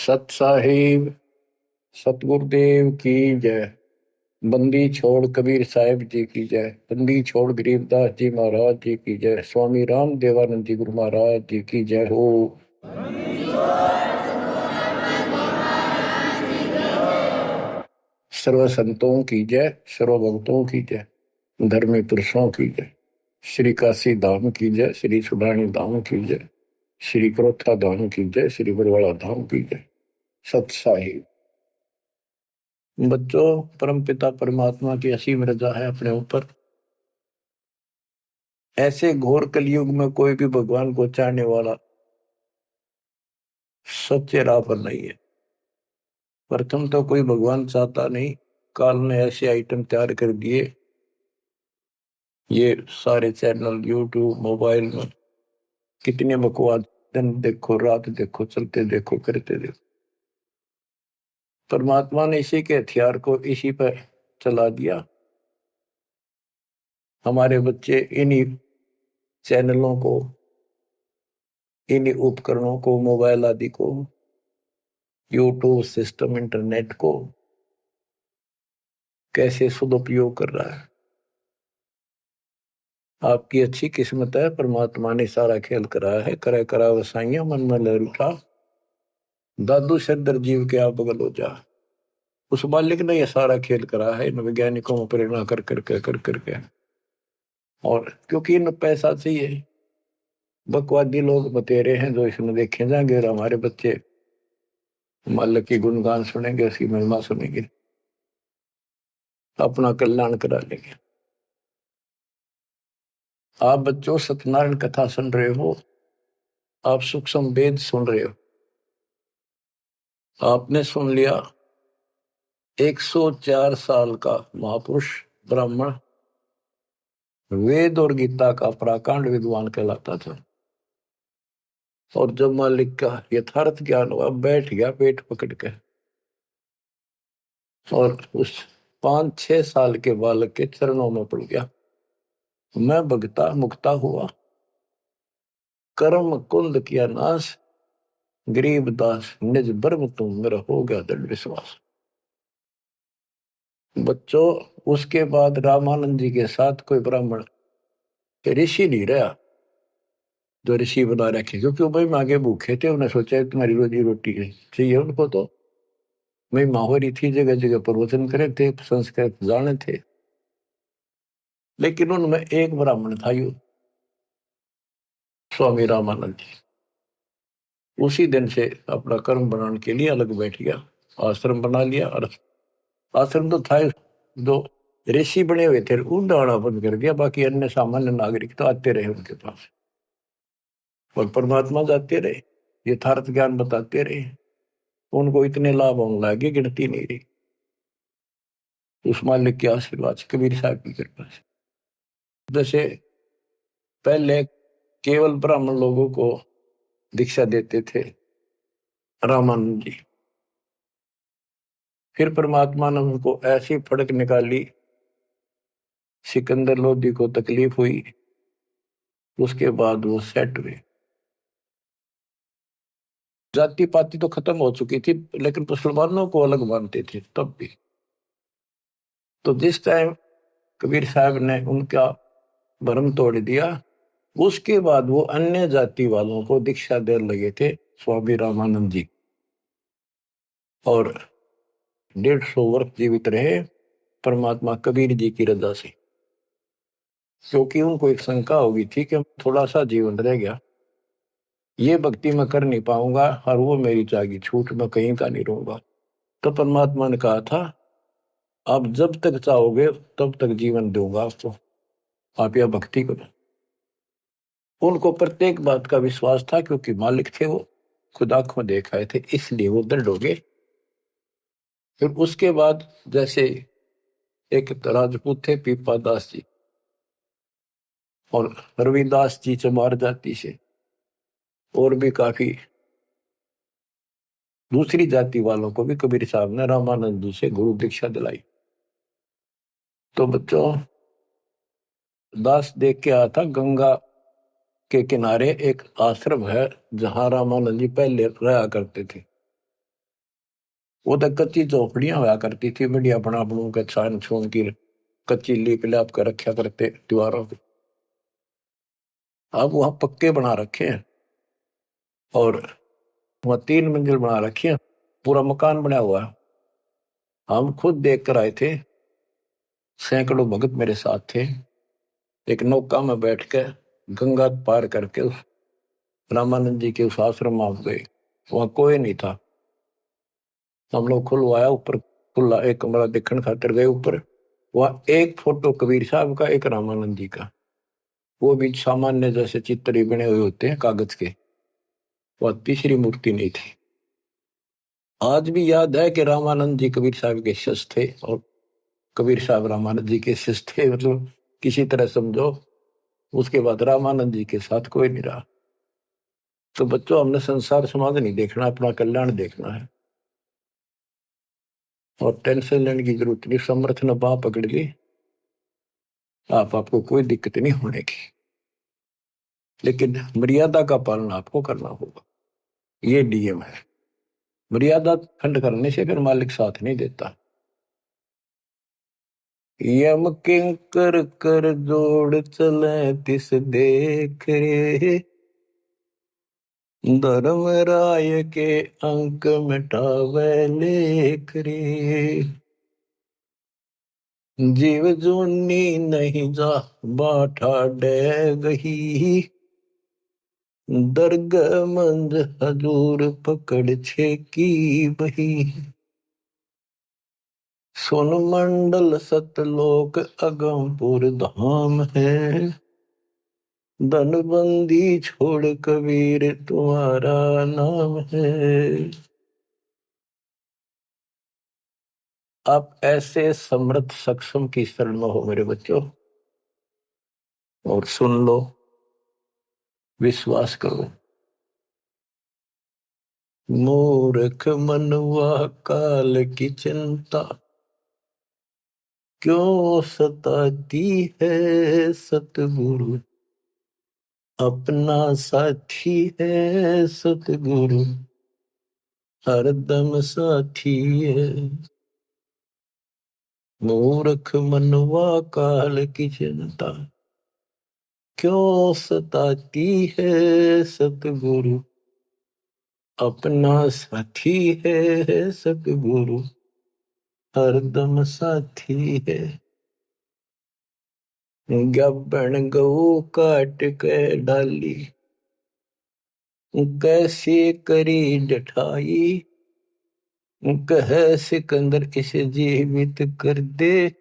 सत साहिब सतगुरुदेव की जय। बंदी छोड़ कबीर साहिब जी की जय। बंदी छोड़ गरीबदास जी महाराज जी की जय। स्वामी राम देवानंद जी गुरु महाराज जी की जय हो। सर्व संतों की जय, सर्व भक्तों की जय, धर्मी पुरुषों की जय। श्री काशी धाम की जय, श्री सुडानी धाम की जय, श्री क्रोथा धाम की जय, श्री बरवाड़ा धाम की जय। सत साहिब बच्चों, परमपिता परमात्मा की असीम रजा है अपने ऊपर। ऐसे घोर कलयुग में कोई भी भगवान को चाहने वाला सच्चे राह पर नहीं है। प्रथम तो कोई भगवान चाहता नहीं। काल ने ऐसे आइटम तैयार कर दिए, ये सारे चैनल यूट्यूब मोबाइल में कितने बकवास, दिन देखो रात देखो, चलते देखो करते देखो। परमात्मा ने इसी के हथियार को इसी पर चला दिया। हमारे बच्चे इन्हीं चैनलों को, इन्हीं उपकरणों को, मोबाइल आदि को, यूट्यूब सिस्टम, इंटरनेट को कैसे सदुपयोग कर रहा है। आपकी अच्छी किस्मत है, परमात्मा ने सारा खेल कराया है। करे करा वसाइया मन में लहर उठा, दादू सिरदर जीव के आप बगल हो जा। उस मालिक ने यह सारा खेल करा है इन वैज्ञानिकों में प्रेरणा कर करके। और क्योंकि इन पैसा चाहिए, बकवादी लोग बतेरे हैं जो इसमें देखे जाएंगे, और हमारे बच्चे मालिक की गुणगान सुनेंगे, उसकी महिमा सुनेंगे, अपना कल्याण करा लेंगे। आप बच्चों सत्यनारायण कथा सुन रहे हो, आप सूक्ष्म वेद सुन रहे हो। आपने सुन लिया 104 साल का महापुरुष ब्राह्मण, वेद और गीता का प्राकांड विद्वान कहलाता था। और जब मालिक का यथार्थ ज्ञान हुआ, बैठ गया पेट पकड़ के, और उस 5-6 साल के बालक के चरणों में पड़ गया। मैं भगता मुक्ता हुआ, कर्म कुंद किया नाश, गरीब दास निज ब्रह्म तुम, मेरा हो गया दृढ़ विश्वास। बच्चों, उसके बाद रामानंद जी के साथ कोई ब्राह्मण ऋषि नहीं रहा जो ऋषि बना रखे, क्योंकि वो भाई मांगे भूखे थे। उन्हें सोचा तुम्हारी रोजी रोटी चाहिए उनको, तो भाई माहौरी थी, जगह जगह प्रवचन करे थे, संस्कृत जाने थे। लेकिन उनमें एक ब्राह्मण था, यू स्वामी रामानंद जी। उसी दिन से अपना कर्म बनाने के लिए अलग बैठ गया, आश्रम बना लिया। और आश्रम तो था जो ऋषि बने हुए थे, उन आना बंद कर दिया। बाकी अन्य सामान्य नागरिक तो आते रहे उनके पास, और परमात्मा जाते रहे, यथार्थ ज्ञान बताते रहे। उनको इतने लाभ होने लगे, गिनती नहीं रही। उस मालिक के आशीर्वाद से, कबीर साहब की कृपा से। जैसे पहले केवल ब्राह्मण लोगों को दीक्षा देते थे रामानंद जी, फिर परमात्मा ने उनको ऐसी फड़क निकाली, सिकंदर लोधी को तकलीफ हुई, उसके बाद वो सेट हुए। जाति पाति तो खत्म हो चुकी थी, लेकिन मुसलमानों को अलग मानते थे तब भी। तो जिस टाइम कबीर साहब ने उनका भरम तोड़ दिया, उसके बाद वो अन्य जाति वालों को दीक्षा देने लगे थे स्वामी रामानंद जी, और 150 वर्ष जीवित रहे परमात्मा कबीर जी की रजा से। क्योंकि उनको एक शंका हो गई थी कि थोड़ा सा जीवन रह गया, ये भक्ति मैं कर नहीं पाऊंगा, और वो मेरी जागी छूट, मैं कहीं का नहीं रहूंगा। तो परमात्मा ने कहा था, आप जब तक चाहोगे तब तक जीवन दूंगा आपको, आप यह भक्ति करो। उनको प्रत्येक बात का विश्वास था, क्योंकि मालिक थे वो, खुद आंखों देख आए थे, इसलिए वो दृढ़ हो गए। फिर उसके बाद जैसे एक राजपूत थे पीपा दास जी, और रविदास जी चमार जाति से, और भी काफी दूसरी जाति वालों को भी कबीर साहब ने रामानंद जी से गुरु दीक्षा दिलाई। तो बच्चों, दास देख के आया था, गंगा के किनारे एक आश्रम है जहां रामानंद जी पहले रहा करते थे। वो तो कच्ची झोपड़ियां हुआ करती थी, बढ़िया बना बनू के छान छून की कच्ची लीप लाप कर रखा करते दीवारों पे। अब वहां पक्के बना रखे हैं और वहां 3 मंजिल बना रखी है, पूरा मकान बना हुआ है। हम खुद देख कर आए थे, सैकड़ों भगत मेरे साथ थे। एक नौका में बैठ के गंगा पार करके उस रामानंद जी के उस आश्रम में गए। वहां कोई नहीं था। हम लोग खुलवाया, ऊपर खुला एक कमरा देखने खातिर गए ऊपर। वहां एक फोटो कबीर साहब का, एक रामानंद जी का, वो भी सामान्य जैसे चित्र ही बने हुए होते हैं कागज के। वह तीसरी मूर्ति नहीं थी। आज भी याद है कि रामानंद जी कबीर साहब के शिष्य थे और कबीर साहब रामानंद जी के शिष्य थे, मतलब किसी तरह समझो। उसके बाद रामानंद जी के साथ कोई नहीं रहा। तो बच्चों, हमने संसार समाज नहीं देखना, अपना कल्याण देखना है और टेंशन लेने की जरूरत नहीं। समर्थ ने बाह पकड़ ली, आपको कोई दिक्कत नहीं होने की, लेकिन मर्यादा का पालन आपको करना होगा। ये नियम है। मर्यादा खंड करने से फिर मालिक साथ नहीं देता। यम किंकर कर जोड़ चले तिस देख रे, धर्म राय के अंक मिटावे लेख रे। जीव जूनी नहीं जा बाठा डे गही, दर्ग मंज हजूर पकड़ छे की बही। सुन मंडल सतलोक अगमपुर धाम है, धनबंदी छोड़ कबीर तुम्हारा नाम है। आप ऐसे समर्थ सक्षम की शरण में हो मेरे बच्चों, और सुन लो, विश्वास करो। मूर्ख मनुआ काल की चिंता, क्यों सताती है सतगुरु, अपना साथी है सतगुरु, हरदम साथी है। मूर्ख मनुआ काल की चिंता, क्यों सताती है सतगुरु, अपना साथी है सतगुरु, हरदम साथी है। गब्बन गऊ काट के डाली, कैसे करी डठाई, कह सिकंदर इसे जीवित कर दे,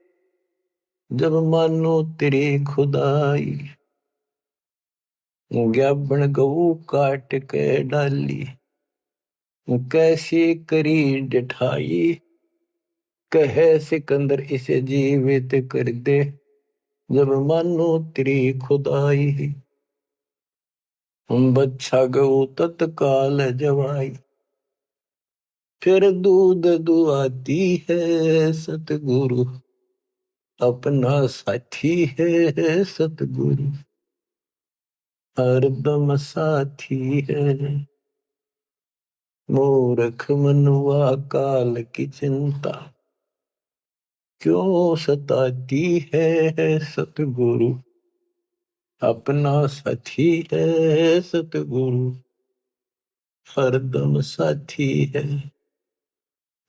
जब मानो तेरी खुदाई। गब्बन गऊ काट के डाली, कैसे करी डठाई, कह सिकंदर इसे जीवित कर दे, जब मानो तेरी खुदाई। बच्चा गऊ तत्काल जवाई, फिर दूध दुआती है सतगुरु, अपना साथी है सतगुरु, हरदम साथी है। मूर्ख मनुआ काल की चिंता, क्यों सताती है सतगुरु, अपना साथी है सतगुरु, हरदम साथी है।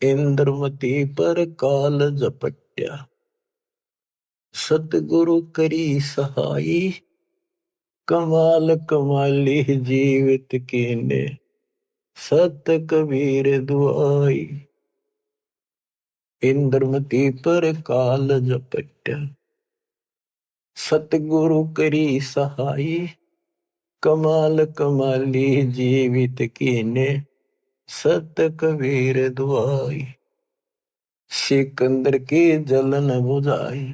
इंद्रमती पर काल झपट्या, सतगुरु करी सहाई, कमाल कमाली जीवित कीने, सत कबीर दुआई। इंद्रमती पर काल झपट्या, सतगुरु करी सहाई, कमाल कमाली जीवित कीने, सत कबीर दुआई। सिकंदर की जलन बुझाई,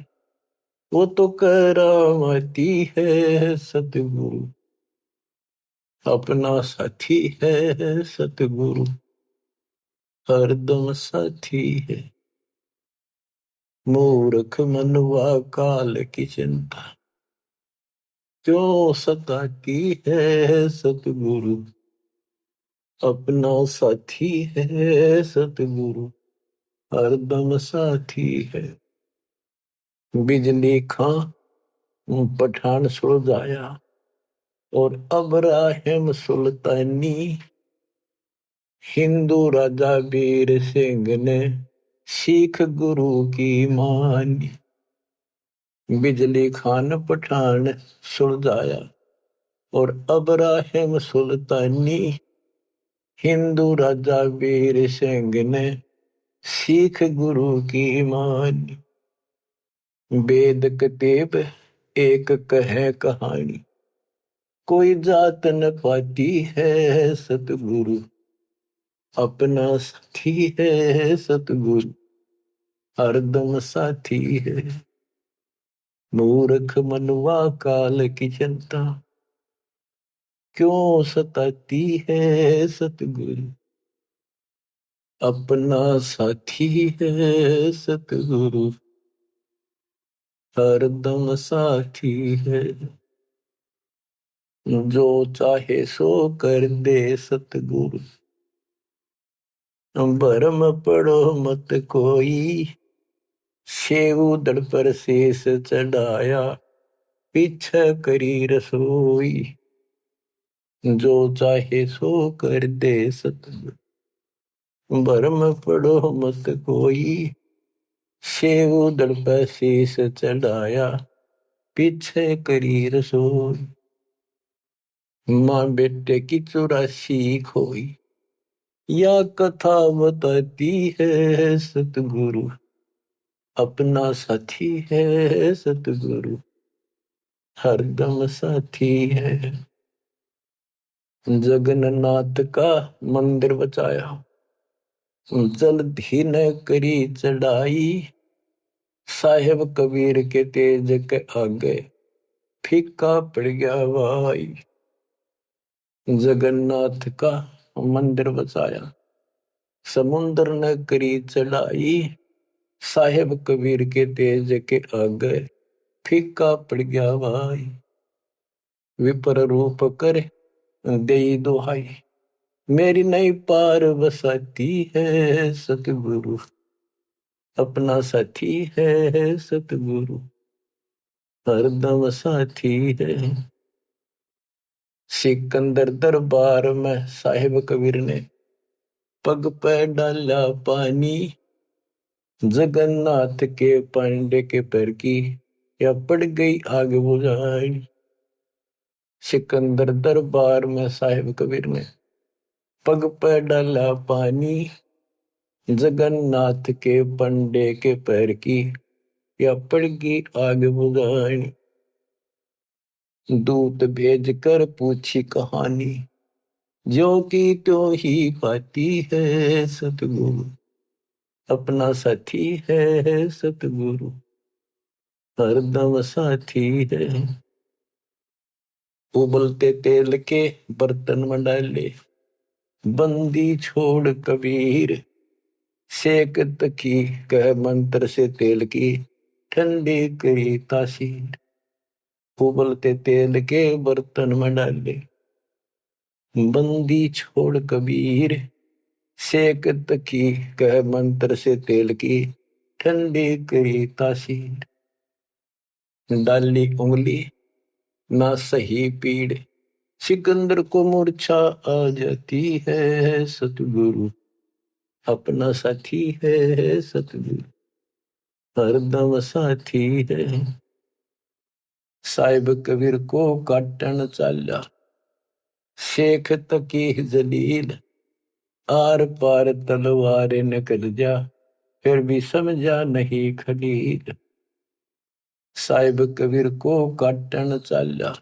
वो तो करामती है सतगुरु, अपना साथी है सतगुरु, हरदम साथी है। मूर्ख मनुआ काल की चिंता, क्यों सताती है सतगुरु, अपना साथी है सतगुरु, हरदम साथी है। बिजली खां पठान सुलझाया और अब्राहिम सुल्तानी, हिंदू राजा वीर सिंह ने सिख गुरु की मानी। बिजली खान पठान सुलझाया और अब्राहिम सुल्तानी, हिंदू राजा वीर सिंह ने सिख गुरु की मानी। वेद कतेब एक कहे कहानी, कोई जात न पाती है सतगुरु, अपना साथी है सतगुरु, हरदम साथी है। मूर्ख मनुआ काल की चिंता, क्यों सताती है सतगुरु, अपना साथी है सतगुरु, हरदम साथी है। जो चाहे सो कर दे सतगुरु, भरम पड़ो मत कोई, सेऊ दड़ पर शेष चढ़ाया, पीछे करी रसोई। जो चाहे सो कर दे सतगुरु, भरम पड़ो मत कोई, सेऊ दड़ पर शेष चढ़ाया, पीछे करी रसोई। माँ बेटे की 84 खोई, या कथा बताती है सतगुरु, अपना साथी है सतगुरु, हरदम साथी है। जगन्नाथ का मंदिर बचाया, जल्दी न करी चढ़ाई, साहेब कबीर के तेज के आगे फीका पड़ गया भाई। जगन्नाथ का मंदिर बचाया, समुद्र न करी चढ़ाई, साहेब कबीर के तेज के आगे फीका पड़ गया भाई। विपर रूप कर दे दुहाई, मेरी नहीं पार बसाती है सतगुरु, अपना साथी है सतगुरु, हरदम साथी है। सिकंदर दरबार में साहिब कबीर ने पग पे डाला पानी, जगन्नाथ के पांडे के पैर की या पड़ गई आग बुझाई। सिकंदर दरबार में साहिब कबीर ने पग पे डाला पानी, जगन्नाथ के पंडे के पैर की या पड़ गई आग बुझाई। दूत भेज कर पूछी कहानी, जो की त्यों ही पाती है सतगुरु, अपना साथी है सतगुरु, हरदम साथी है। उबलते तेल के बर्तन में डाले, बंदी छोड़ कबीर, सेक तकी कह मंत्र से तेल की ठंडी करी तासीर। उबलते तेल के बर्तन में डाले, बंदी छोड़ कबीर, सेक तकी कह मंत्र से तेल की ठंडी करी तासीर। डाली उंगली ना सही पीड़, सिकंदर को मूर्छा आ जाती है सतगुरु, अपना साथी है सतगुरु, हरदम साथी है। साहिब कबीर को काटन चाला, शेख तकी जलील, आर पार तलवार निकल जा, फिर भी समझा नहीं खलील। साहिब कबीर को काटन चाला,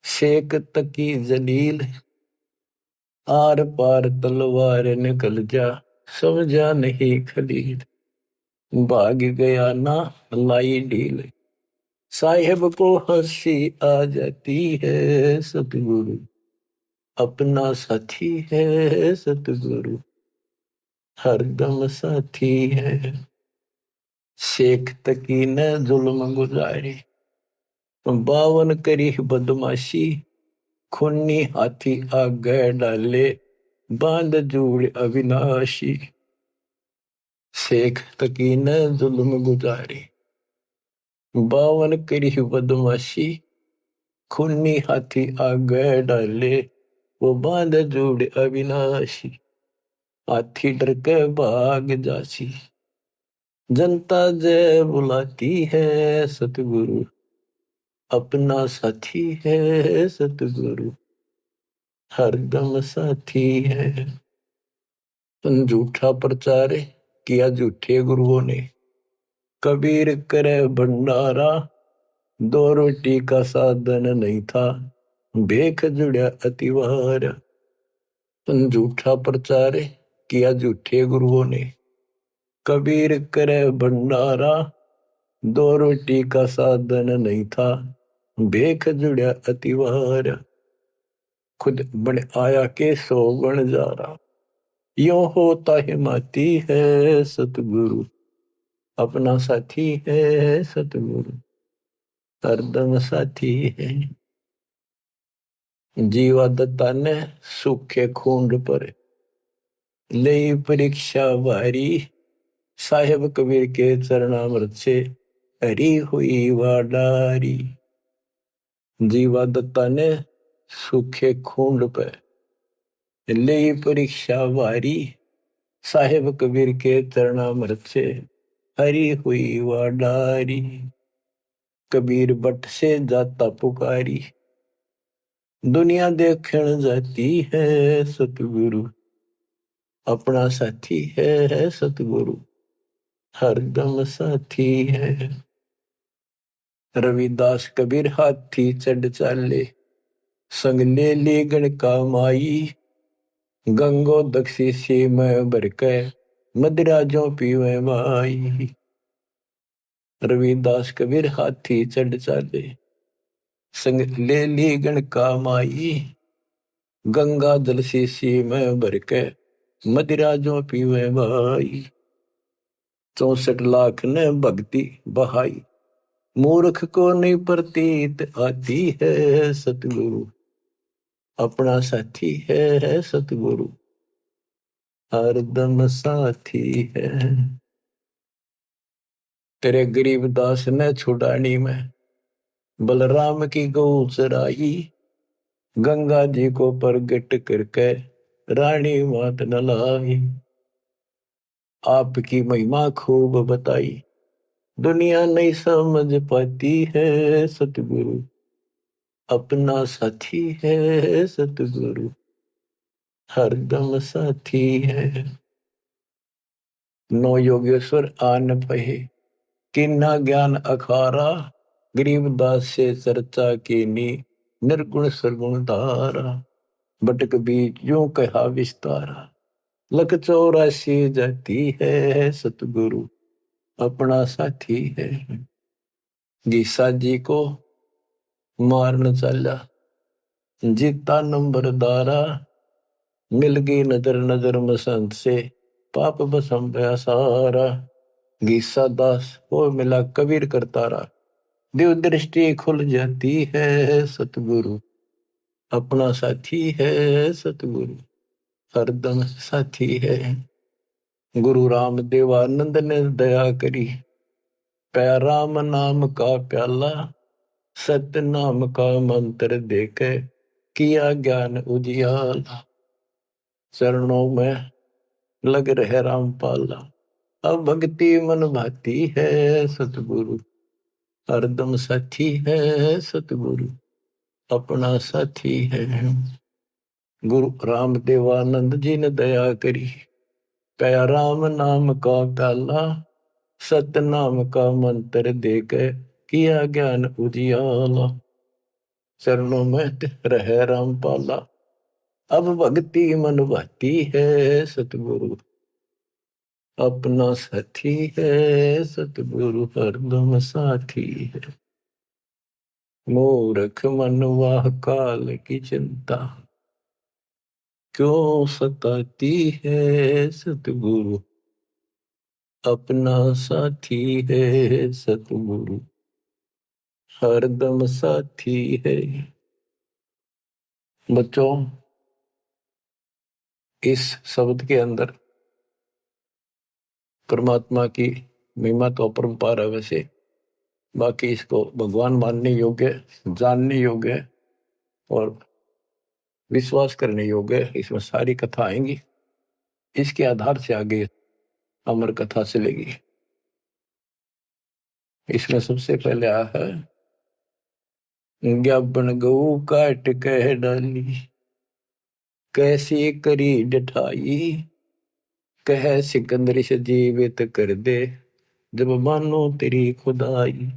शेख तकी जलील, आर पार तलवार निकल जा, समझा नहीं खलील। भाग गया ना लाई ढील, साहिब को हंसी आ जाती है सतगुरु, अपना साथी है सतगुरु, हरदम साथी है। शेख तकी ने जुल्म गुजारी, 52 करी बदमाशी, खूनी हाथी आगे डाले, बांध जूड़ अविनाशी। शेख तकी न जुल्म गुजारी, 52 करी बदमाशी, खूनी हाथी आगे डाले, वो बांध जोड़ अविनाशी, हाथी डर के भाग जासी, जनता जय बुलाती है सतगुरु, अपना साथी है सतगुरु, हरदम साथी है। झूठा प्रचार किया झूठे गुरुओं ने, कबीर करे भंडारा, 2 रोटी का साधन नहीं था, भेख जुड़ा अतिवार। झूठा प्रचार किया झूठे गुरुओं ने, कबीर करे भंडारा, 2 रोटी का साधन नहीं था, भेख जुड़ा अतिवार। खुद बन आया के 100 बन जा रहा, यो होता हिमाती है सतगुरु, अपना साथी है सतगुरु, हरदम साथी है। जीवा दत्ता ने सूखे खूंड पर ले परीक्षा भारी, साहेब कबीर के चरणामृत से हरी हुई वाडारी। जीवा दत्ता ने सूखे खूंड पर ले परीक्षा भारी, साहेब कबीर के चरणामृत से हरी हुई वाडारी। कबीर बट से जाता पुकारी, दुनिया देखण जाती है सतगुरु, अपना साथी है सतगुरु, हरदम साथी है। रविदास कबीर हाथी चढ़ चाले, संग ले ली गण का माई, गंगो दक्षी सी में भर के, मदिरा जो पीवे माई। रविदास कबीर हाथी चढ़ चाले, संग ले ली गण का माई, गंगा जल सी में भर के, मदिरा जो पीवे भाई। 64 लाख ने भक्ति बहाई, मूर्ख को नहीं प्रतीत आती है सतगुरु, अपना साथी है सतगुरु, हरदम साथी है। तेरे गरीब दास ने छुड़ानी में, बलराम की गौ चराई, गंगा जी को प्रगट करके, रानी मात नलाई। आपकी महिमा खूब बताई, दुनिया नहीं समझ पाती है सतगुरु, अपना साथी है सतगुरु, हरदम साथी है। 9 योगेश्वर आन पहे, किन्ना ज्ञान अखारा, गरीबदास से चर्चा कीनी, निर्गुण सरगुण धारा। बटक बीच यूं कहा विस्तारा, लख 84 जाती है सतगुरु, अपना साथी है। गीसा जी को मारन चला, जीता नंबरदारा, मिल गई नजर नजर मसंत से, पाप बसम गया सारा। गीसा दास को मिला कबीर करतारा, दिव दृष्टि खुल जाती है सतगुरु, अपना साथी है सतगुरु, हरदम साथी है। गुरु राम देवानंद ने दया करी, पया राम नाम का प्याला, सत्य नाम का मंत्र देके, किया ज्ञान उजियाला। चरणों में लग रहे रामपाला, अब भक्ति मन भाती है सतगुरु, हरदम साथी है सतगुरु, अपना साथी है। गुरु राम देवानंद जी ने दया करी, पया राम नाम का प्याला, सत्य नाम का मंत्र देके, किया ज्ञान उजियाला। चरणों में रहे रामपाला, अब भक्ति मन भाती है सतगुरु, अपना साथी है सतगुरु, हरदम साथी है। मूर्ख मनवा काल की चिंता, क्यों सताती है सतगुरु, अपना साथी है सतगुरु, हरदम साथी है। बच्चों, इस शब्द के अंदर परमात्मा की महिमा तो अपरंपार है वैसे, बाकी इसको भगवान मानने योग्य, जानने योग्य और विश्वास करने योग्य, इसमें सारी कथा आएंगी। इसके आधार से आगे अमर कथा चलेगी। इसमें सबसे पहले आया है, ज्ञापन गऊ काट कह डाली, कैसी करी डठाई, कह सिकंदर से जीवित कर दे, जब मानो तेरी खुदाई।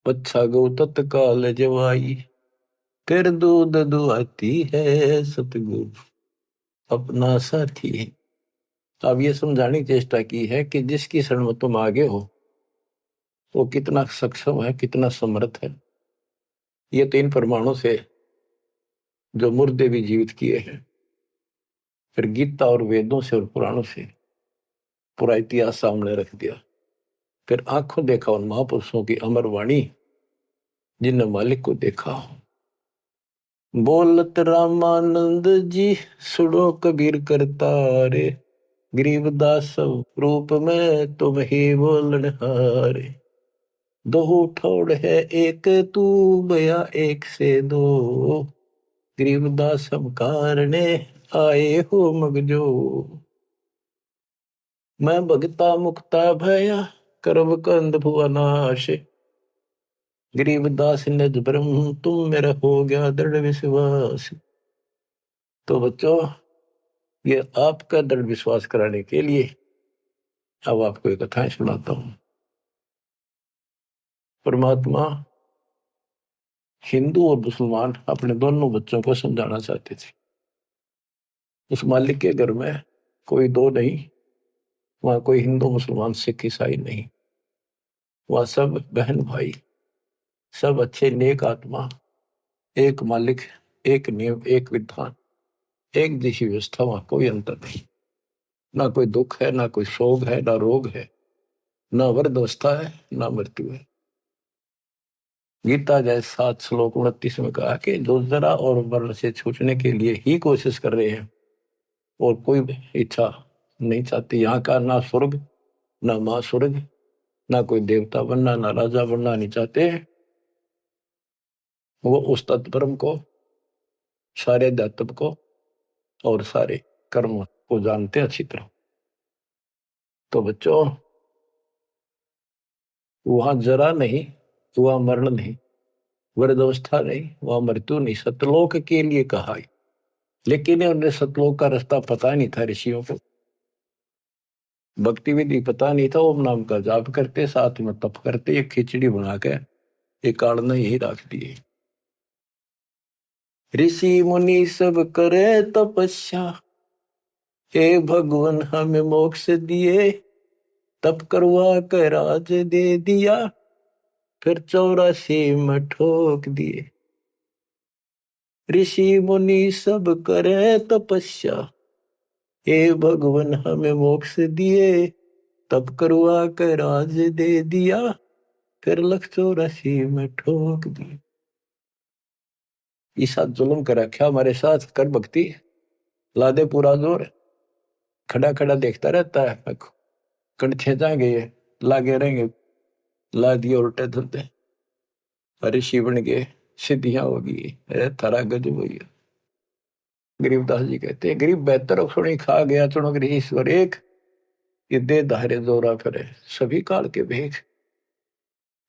अच्छा गौ तत्काल जवाई, कर दूध दुआती है सतगुरु अपना साथी। अब ये समझाने की चेष्टा की है कि जिसकी शरण में तुम आगे हो वो कितना सक्षम है, कितना समर्थ है। ये 3 प्रमाणों से जो मुर्दे भी जीवित किए हैं, फिर गीता और वेदों से और पुराणों से पूरा इतिहास सामने रख दिया। फिर आंखों देखा उन महापुरुषों की अमर वाणी जिनने मालिक को देखा हो। बोलत रामानंद जी सुनो कबीर करतारे, गरीबदास रूप में तुम ही बोलन हारे। दो ठोड़ है एक तू बया एक से दो, गरीबदास हम कारणे आए हो मगजो। मैं भगता मुक्ता भया करब कंद भुआ नाश, गरीबदास निज ब्रह्म तुम मेरा हो गया दृढ़ विश्वास। तो बच्चों, ये आपका दृढ़ विश्वास कराने के लिए अब आपको एक कथाएं सुनाता हूं। परमात्मा हिंदू और मुसलमान अपने दोनों बच्चों को समझाना चाहते थे। उस मालिक के घर में कोई दो नहीं, वहां कोई हिंदू मुसलमान सिख ईसाई नहीं, वहां सब बहन भाई, सब अच्छे नेक आत्मा, एक मालिक, एक नियम, एक विधान, एक जैसी व्यवस्था, वहां कोई अंतर नहीं। ना कोई दुख है, ना कोई शोक है, ना रोग है, ना वृद्धावस्था है, ना मृत्यु है। गीता जय 7 श्लोक 29 में कहा कि जो जरा और वर्ण से छूटने के लिए ही कोशिश कर रहे हैं और कोई इच्छा नहीं चाहती, यहाँ का ना स्वर्ग, ना मां स्वर्ग, ना कोई देवता बनना, ना राजा बनना नहीं चाहते, वो उस तत्परम को, सारे अध्यात्म को और सारे कर्म को जानते अच्छी तरह। तो बच्चों, वहां जरा नहीं, वहां मरण नहीं, वृद्धावस्था नहीं, वहां मृत्यु नहीं, सतलोक के लिए कहा। लेकिन उन्हें सतलोक का रास्ता पता नहीं था ऋषियों को, भक्ति पता नहीं था। ओम नाम का जाप करते, साथ में तप करते, एक खिचड़ी बना के एक काढ़ना यही रख दिए। ऋषि मुनि सब करे तपस्या, हे भगवान हमें मोक्ष दिए, तप करवा कर राज दे दिया, फिर 84 में ठोक दिए। ऋषि मुनि सब करे तपस्या, हे भगवान हमें मोक्ष दिए, तप करवा कर राज दे दिया, फिर 184 में ठोक दिए। ये साथ जुल्म कर रखा हमारे साथ, कर भक्ति, ला दे पूरा जोर, खड़ा खड़ा देखता रहता है, कंठे जाएंगे, लागे रहेंगे, ला दिए उल्टे धुलते, ऋषि बन गए, सिद्धियां होगी, थारा गजब हो गया। गरीबदास जी कहते हैं, गरीब बेहतर सुनी खा गया चुनो ईश्वर एक, ये दे धारे जोरा फिरे सभी काल के भेख।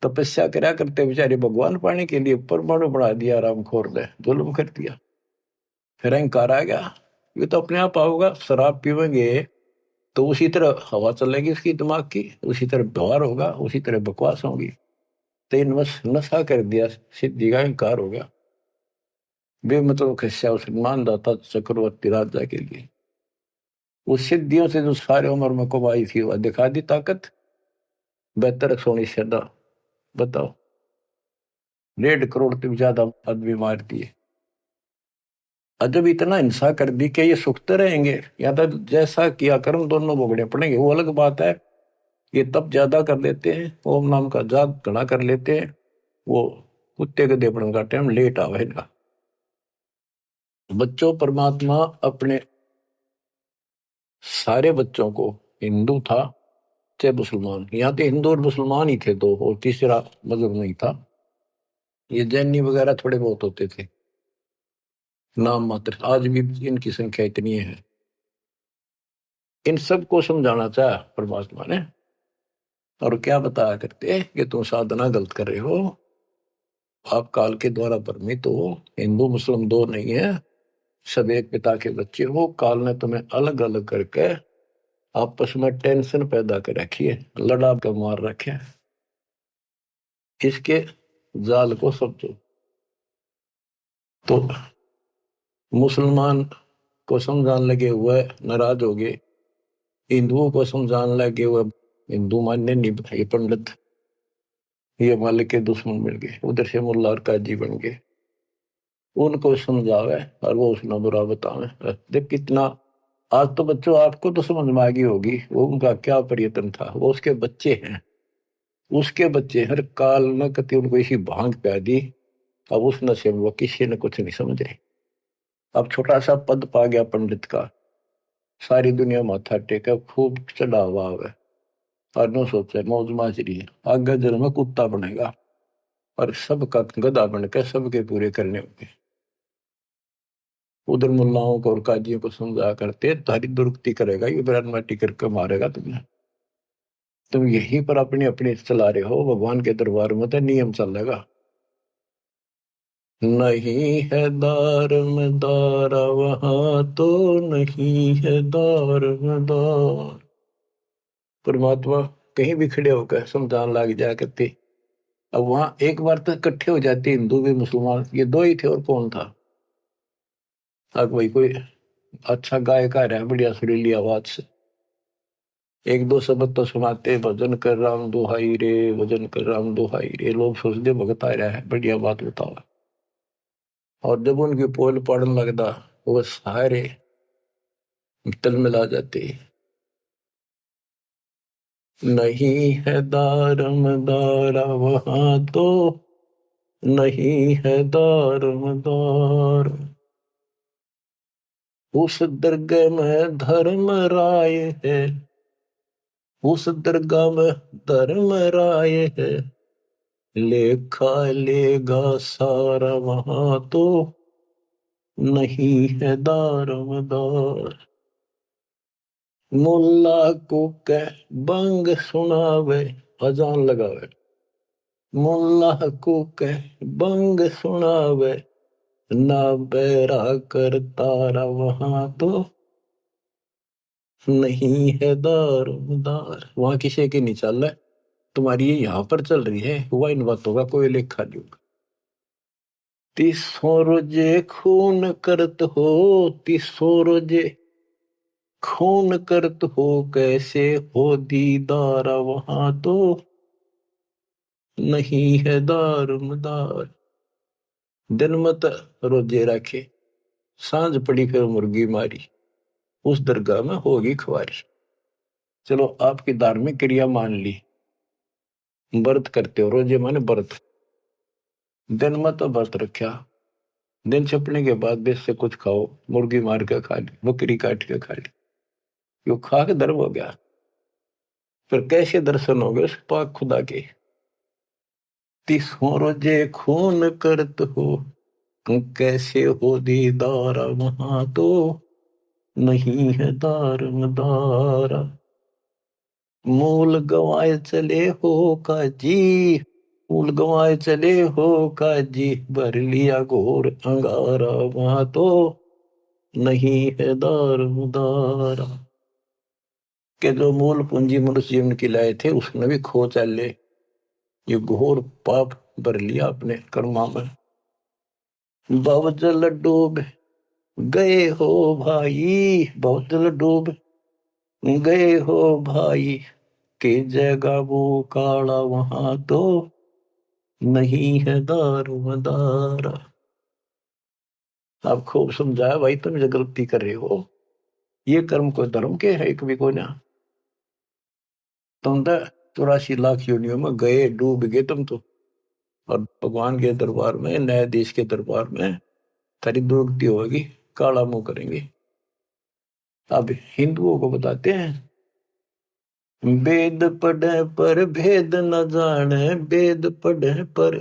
तपस्या करा करते बेचारे भगवान पाने के लिए परमाणु बढ़ा दिया, रामखोर ने जुल्म कर दिया। फिर अहंकार आ गया, ये तो अपने आप आओगा। शराब पीवेंगे तो उसी तरह हवा चलेगी उसकी दिमाग की, उसी तरह व्यवहार होगा, उसी तरह बकवास होगी। तो नशा कर दिया, सिद्धि का अहंकार हो गया। बेमतलब खस्या उसे मानदाता चक्रवर्ती राजा के लिए, उस सिद्धियों से जो सारे उम्र में कमाई थी वह दिखा दी ताकत। बेहतर सोनी श्रद्धा, बताओ 1.5 करोड़ से ज्यादा आदमी मार दिए। जब इतना हिंसा कर दी कि ये सुखते रहेंगे या तो जैसा किया कर्म दोनों भोगने पड़ेंगे, वो अलग बात है। ये तब ज्यादा कर लेते हैं, ओम नाम का जाप घना कर लेते हैं, वो कुत्ते के देपड़न का टाइम लेट आवे इनका। बच्चों, परमात्मा अपने सारे बच्चों को हिंदू था चाहे मुसलमान। यहाँ तो हिंदू और मुसलमान ही थे दो, और तीसरा मजहब नहीं था। ये जैनी वगैरह थोड़े बहुत होते थे, नाम मात्र। आज भी इनकी संख्या इतनी है। इन सबको समझाना चाहा परमात्मा ने, और क्या बताया करते कि तुम साधना गलत कर रहे हो, आप काल के द्वारा भ्रमित हो। हिंदू मुस्लिम दो नहीं है, सब एक पिता के बच्चे हो। काल ने तुम्हें अलग अलग करके आपस में टेंशन पैदा कर रखी है, लड़ा कर मार रखे है। इसके जाल को समझो। तो मुसलमान को समझाने लगे हुए नाराज हो गए, हिंदुओं को समझाने लगे हुए हिंदू मानने नहीं, ये पंडित, ये मालिक के दुश्मन मिल गए। उधर से मुल्ला और काजी बन गए, उनको समझावे और वो उसने बुरा बतावे। देख कितना, आज तो बच्चों आपको तो समझ में आ गई होगी वो उनका क्या प्रयत्न था। वो उसके बच्चे हैं, उसके बच्चे हर काल न कति उनको इसी भांग पे दी। अब उस नशे में वो किसी ने कुछ नहीं समझे। अब छोटा सा पद पा गया पंडित का, सारी दुनिया माथा टेका, खूब चढ़ा हुआ है, और न सोचे मौज माजरी है, आगे जन्म में कुत्ता बनेगा और सबका गधा बनकर सबके पूरे करने होंगे। उधर मुल्लाओं को और काजियों को समझा करते, तारी दुरुक्ति करेगा, ये बयान माटी करके मारेगा तुम्हें। तुम यहीं पर अपनी अपनी चला रहे हो, भगवान के दरबार में तो नियम चलेगा। नहीं है दार वहां तो नहीं है दार। परमात्मा कहीं भी खड़े होकर समझान लग जाया करते। अब वहां एक बार तो इकट्ठे हो जाते हिंदू भी मुसलमान, ये दो ही थे और कौन था। अब भाई कोई अच्छा गायक आ रहा है बढ़िया सुरीली आवाज से, एक दो शब्द तो सुनाते, भजन कर राम दुहाई रे, भजन कर राम दुहाई रे, लोग सोचते भगत आ रहा है, बढ़िया बात बताओ। और जब उनकी पोल पड़ने लगता, वो सारे तल मिला जाते। नहीं है दारमदारा वहां तो नहीं है दारमदार। उस दरगाह में धर्म राय है, उस दरगाह में धर्म राय है, लेखा लेगा सारा वहां तो नहीं है दारमदार। मुल्ला को कह बंग सुनावे, अजान लगावे, मुल्ला को कह बंग सुनावे, ना बैरा कर तारा वहां तो नहीं है दारोमदार। वहां किसी की नहीं चल रहा है, तुम्हारी ये यहाँ पर चल रही है, हुआ इन बातों का कोई लेखा नहीं होगा। तीसों रोजे खून करत हो, तीसों रोजे खून करत हो, कैसे हो दीदारा वहां तो नहीं है दारोमदार। दिन मत रोजे रखे, सांझ पड़ी फिर मुर्गी मारी, उस दरगाह में होगी खुआरी। चलो आपकी धार्मिक क्रिया मान ली, व्रत करते हो, रोजे माने व्रत, दिन में तो व्रत रखा, दिन छपने के बाद बेस से कुछ खाओ, मुर्गी मार के खा ली, बकरी काट के खा ली, यो खा के धर्म हो गया। फिर कैसे दर्शन हो गए उस पाक खुदा के। तीसों रोजे खून करत हो, कैसे हो दीदारा वहां तो नहीं है दारमदारा। मूल गवाए चले हो काजी, मूल गवाए चले हो काजी, भर लिया घोर अंगारा वहां तो नहीं है दारमदारा। के जो मूल पूंजी मनुष्य जीवन की लाए थे उसने भी खो चले, ये घोर पाप भर लिया अपने कर्मा में। बहुजल डूब गए हो भाई, बहुजल डूब गए हो भाई, के जगह वो काला वहां तो नहीं है दारोमदारा। आप खूब समझाया भाई, तुम जो गलती कर रहे हो, ये कर्म कोई धर्म के है कभी कोई ना। तुम तो 84 लाख योनियों में गए, डूब गए तुम तो, और भगवान के दरबार में, न्यायाधीश के दरबार में तेरी दुर्गति होगी, काला मुंह करेंगे। अब हिंदुओं को बताते हैं वेद पढ़े पर भेद न जाने, वेद पढ़े पर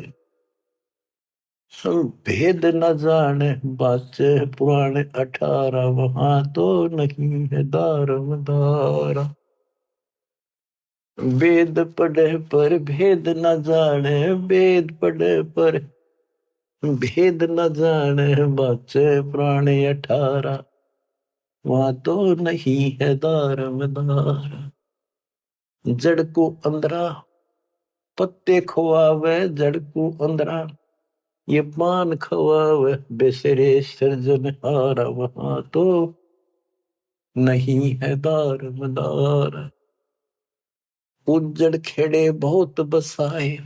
भेद न जाने, बाचे पुराण 18 वहां तो नहीं है दारम दारा। वेद पढ़े पर भेद न जाने, वेद पढ़े पर भेद न जाने, बाचे पुराण 18 वहां तो नहीं है दारम दारा। जड़ को अंदरा पत्ते खुआवे, जड़ को अंदरा ये पान खवावे, बेसरे सृजन हारा वहां तो नहीं है दार मदार। उजड़ खेड़े बहुत बसाए,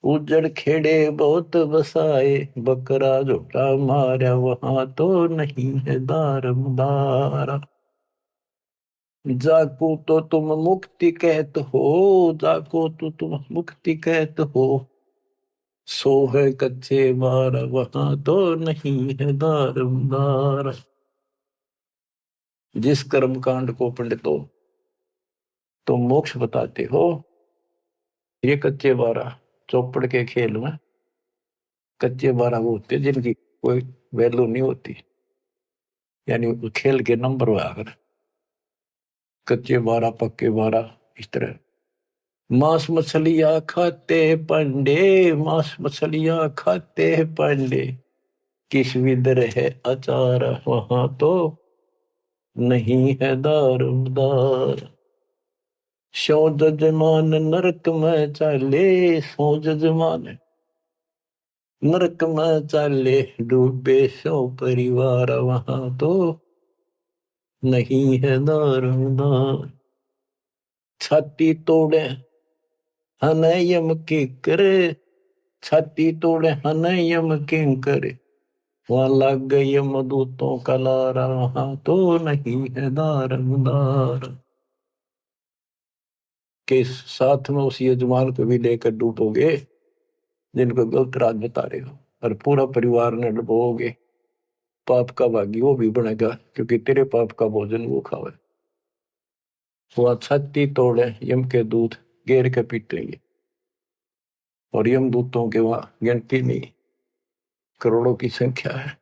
उजड़ खेड़े बहुत बसाए, बकरा झोटा मारा वहां तो नहीं है दार मदारा। जाको तो तुम मुक्ति कहत हो, जाको तो तुम मुक्ति कहत हो, सो है कच्चे बार वहां तो नहीं है दारमदार। जिस कर्म कांड को पंडितों तो मोक्ष बताते हो, ये कच्चे बारह चौपड़ के खेल में कच्चे बारह वो होते जिनकी कोई वैल्यू नहीं होती, यानी खेल के नंबर हुआ अगर कच्चे बारह पक्के बारह इस तरह। मांस मछलियां खाते पंडे, मांस मछलियां खाते पंडे, किस विदर है अचार वहां तो नहीं है दारमदार। सो जजमान नरक में चाले, सो जजमान नरक में चाले, डूबे सो परिवार वहां तो नहीं है दारमदार। छाती तोड़े हनयम के करे, छाती तोड़े हनयम के करे, वहां लग गई मदूतों का लारा वहां तो नहीं है दारमदार। के साथ में उस यजमान को भी लेकर डूबोगे जिनको गलत राज बता रहे हो, और पूरा परिवार ने डुबोगे, पाप का भागी वो भी बनेगा क्योंकि तेरे पाप का भोजन वो खावे। वह छाती तोड़े यम के दूत घेर के पीटेंगे, और यम दूतों के वहां गिनती नहीं, करोड़ों की संख्या है।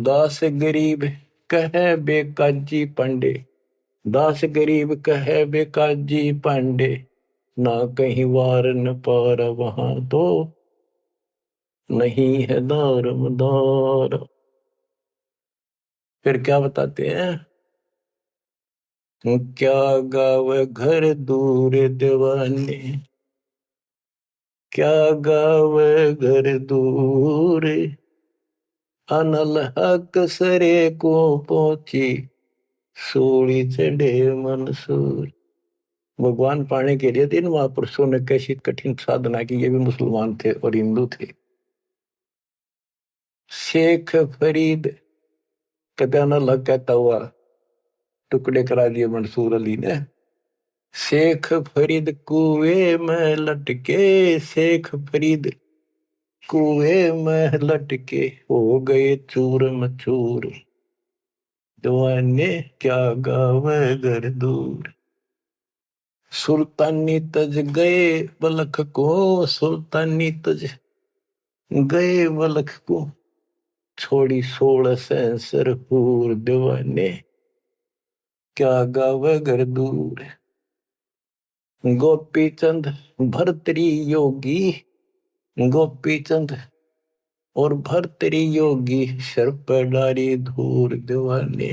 दास गरीब कहे बेकाजी पंडे, दास गरीब कहे बेकाजी पांडे, ना कहीं वार न पार वहां तो नहीं है दारमदार। फिर क्या बताते हैं, क्या गावे घर दूर दीवाने, क्या गावे घर दूर, अनल हक सरे को पहुंची, सूली चढ़े मंसूर। भगवान पाने के लिए तीन महापुरुषों ने कैसी कठिन साधना की, ये भी मुसलमान थे और हिंदू थे। शेख फरीद कदा न लग कहता हुआ टुकड़े करा दिए मंसूर अली ने। शेख फरीद कुएं में लटके, शेख फरीद कुएं में लटके, हो गए चूर मचूर, दीवाने क्या गावे घर दूर। सुल्तानी तज गए बलख को, सुल्तानी तज गए बलख को, छोड़ी 16 सेंसर हूर, दीवाने क्या गावे घर दूर। गोपी चंद भरतरी योगी, गोपी चंद और भरतरी योगी, सर पर डारी धूर, दीवाने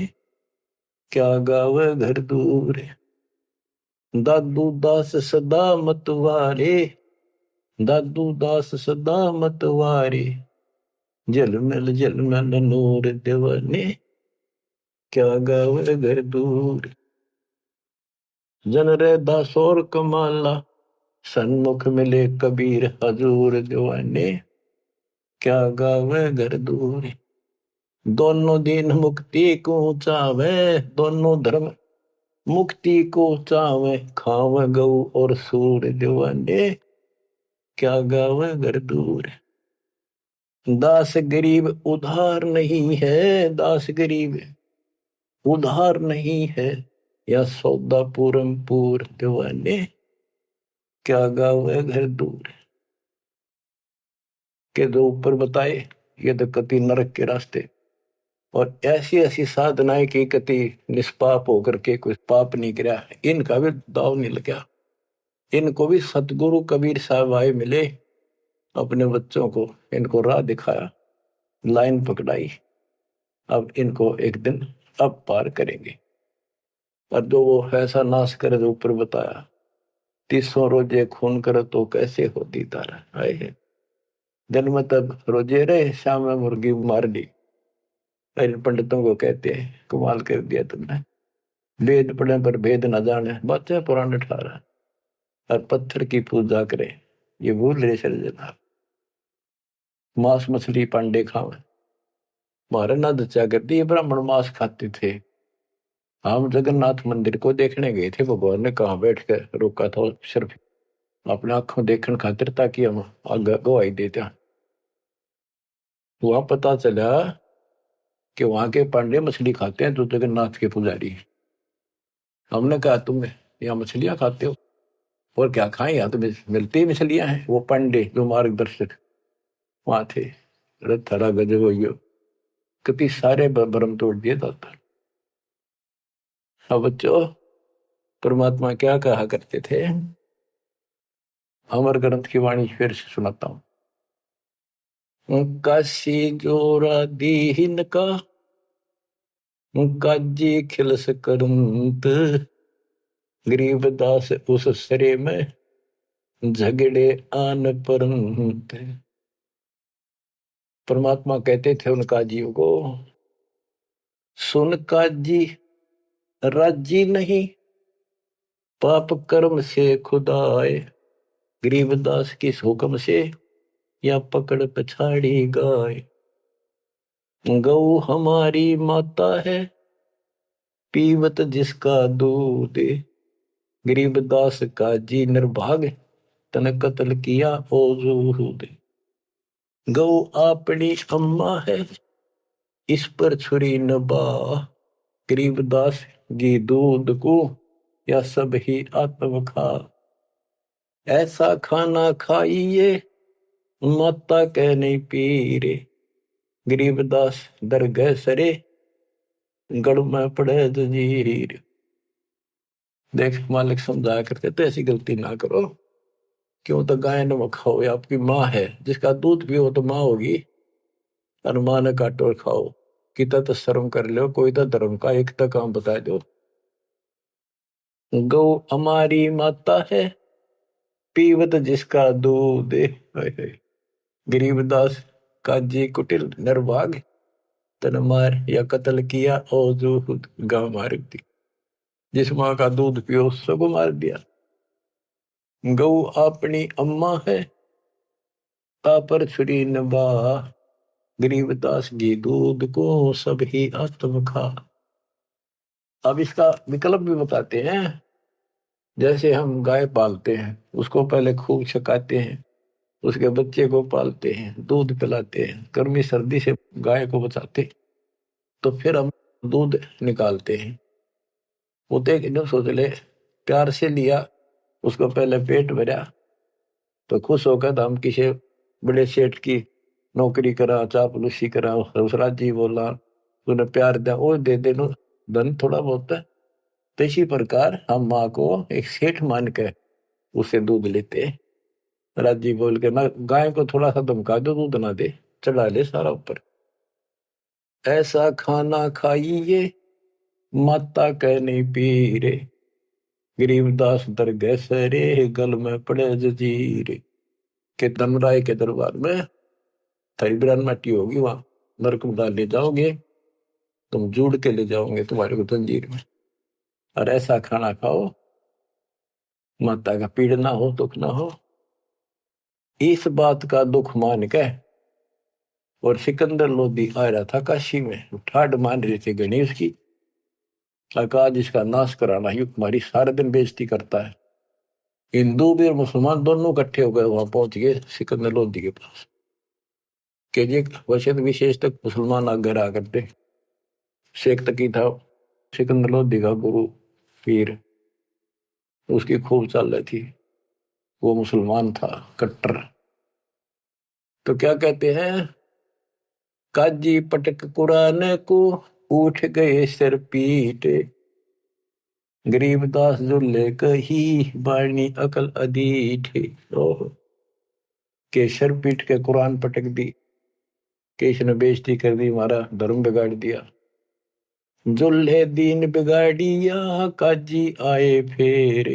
क्या गावे घर दूर। दादू दास सदा मतवारे, दादू दास सदा मतवारे, झलमल नूर, दीवाने क्या गावे घर दूर। जन रे दासोर कमाला, सन्मुख मिले कबीर हजूर, दीवाने क्या गावे घर दूर। दोनों दिन मुक्ति को चावे, दोनों धर्म मुक्ति को चावे, खावे गऊ और सूर, दीवाने क्या गावे घर दूर। दास गरीब उधार नहीं है, दास गरीब उधार नहीं है, या सौदा पूरम पूर दीवाने, क्या गावे घर दूर। के जो ऊपर बताए ये तो कति नरक के रास्ते, और ऐसी ऐसी साधनाएं की कति निष्पाप होकर के कुछ पाप नहीं किया, इनका भी दाव नहीं लगा। इनको भी सतगुरु कबीर साहब आए मिले, अपने बच्चों को इनको राह दिखाया, लाइन पकड़ाई, अब इनको एक दिन अब पार करेंगे। और जो वो ऐसा नाश करे जो ऊपर बताया, 300 रोजे खून करे तो कैसे होती तारा, आए जन्म तब रोजे रहे, शाम में मुर्गी मार ली। पंडितों को कहते हैं कमाल कर दिया तुमने, वेद पढ़े पर भेद न जाने, बच्चे पुराने ठारा, और पत्थर की पूजा करे, ये भूल रहे सर्जना। मांस मछली पांडे खावे, मारे ना दचा कर दी, ब्राह्मण मांस खाते थे। हम जगन्नाथ मंदिर को देखने गए थे, भगवान ने कहाँ बैठ कर रोका था, सिर्फ अपने आंखों देखने खातिर, ताकि हम आगे गवाही देते। वहां पता चला कि वहां के पांडे मछली खाते हैं, तो जगन्नाथ के पुजारी। हमने कहा तुम यहाँ मछलियां खाते हो, और क्या खाएं, यहाँ तो मिलती ही मछलियां हैं। वो पांडे जो मार्गदर्शक वहां थे, अरे थरा गजब हो गयो, कति सारे भ्रम तोड़ दिए दाता। अब बच्चों, परमात्मा क्या कहा करते थे, अमर ग्रंथ की वाणी फिर से सुनाता हूं। काशी जोरा दीन का, काजी खिलस करंत, गरीबदास उस सरे में, झगड़े आन परंत। परमात्मा कहते थे उन काजियों को, सुन काजी राजी नहीं, पाप कर्म से खुदाए, गरीबदास किस हुक्म से, या पकड़ पछाड़ी गाय। गौ हमारी माता है, पीवत जिसका दूध, गरीबदास का जी निर्भाग, तन कत्ल किया ओ जूद। गौ अपनी अम्मा है, इस पर छुरी न बा, गरीबदास जी दूध को, या सब ही आत्म खा। ऐसा खाना खाइए, माता कह नहीं पीरे, गरीबदास दरगह सरे, गढ़ में पड़े जंजीर। देख मालिक समझाया करते तो ऐसी गलती ना करो, क्यों तो गाय नमक खाओ, या आपकी माँ है, जिसका दूध पियो तो माँ होगी, और माँ ने काटो और खाओ। कितना तो शर्म कर लो, कोई तो धर्म का एक तो काम बता दो। गौ हमारी माता है, पीवत जिसका दूध, गरीबदास काजी कुटिल निर्भाग, तन मार या कत्ल किया और जो गांव मार दी। जिस माँ का दूध पियो उसको मार दिया। गौ अपनी अम्मा है, पर छुरी नबा, गरीबदास की दूध को सब ही आत्म खा। अब इसका विकल्प भी बताते हैं। जैसे हम गाय पालते हैं, उसको पहले खूब छकाते हैं, उसके बच्चे को पालते हैं, दूध पिलाते हैं, गर्मी सर्दी से गाय को बचाते, तो फिर हम दूध निकालते हैं। वो तो एक सोच ले, प्यार से लिया, उसको पहले पेट भरा, तो खुश होकर तो हम किसी बड़े सेठ की नौकरी करा, चापलूसी करा, हंसराज जी बोला, तूने प्यार दिया, वो दे दे धन थोड़ा बहुत है। तो इसी प्रकार हम माँ को एक सेठ मान के उससे दूध लेते। राजी बोल के ना, गाय को थोड़ा सा धमका दो, दूध ना दे, चढ़ा ले सारा ऊपर। ऐसा खाना खाइए, माता कह नहीं पी रे, गरीबदास दरगह सरे, गल में पड़े जजीर। के धर्मराय के दरबार में थारी बिरान माटी होगी, वहां नरक में डाल ले जाओगे, तुम जुड़ के ले जाओगे तुम्हारे को जंजीर में। और ऐसा खाना खाओ, माता का पीड़ ना हो, दुख ना हो। इस बात का दुख मान के और सिकंदर लोधी आ रहा था काशी में, ठाड मान रहे थे गणेश की, आज इसका नाश कराना ही तुम्हारी सारे दिन बेइज्जती करता है। हिंदू भी और मुसलमान दोनों इकट्ठे हो गए, वहां पहुंच गए सिकंदर लोधी के पास, के जी वैसे विशेष तक मुसलमान आगे रहा करते। शेख तकी था सिकंदर लोधी का गुरु, पीर, उसकी खूब चल रही थी। वो मुसलमान था कट्टर। तो क्या कहते हैं, काजी पटक कुरान को उठ गए सिर पीट, गरीबदास जुल्ले कही बाणी अकल अदीठ। ओह, के सर पीट के कुरान पटक दी, कि इसने बेइज्जती कर दी, हमारा धर्म बिगाड़ दिया। जुल्हे दीन बिगाड़िया काजी आए फेर,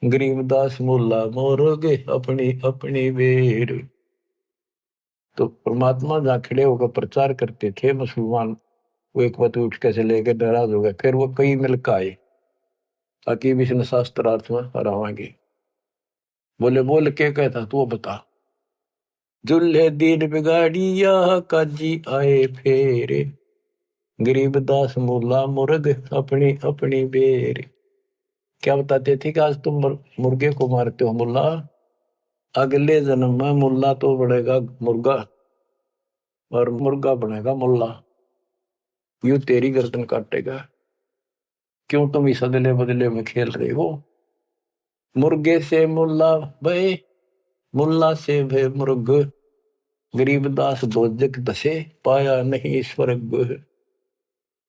गरीबदास मुल्ला मोरोगे अपनी अपनी बेर। तो परमात्मा जहाँ खड़े होकर प्रचार करते थे मुसलमान, वो एक बात उठ के चले गए, नाराज हो गए। फिर वो कई मिलकर आए ताकि विष्णु शास्त्रार्थ में हरावांगे। बोले बोल के कहता तू बता। जुल्हे दीन बिगाड़िया काजी आए फेर, गरीबदास मुल्ला मुर्ग अपनी अपनी बेर। क्या बताते थे कि आज तुम मुर्गे को मारते हो मुल्ला, अगले जन्म में मुल्ला तो बनेगा मुर्गा और मुर्गा बनेगा मुल्ला, यूं तेरी गर्दन काटेगा। क्यों तुम इस अदले बदले में खेल रहे हो। मुर्गे से मुल्ला भय, मुल्ला से भय मुर्ग, गरीबदास दोजक दसे पाया नहीं स्वर्ग।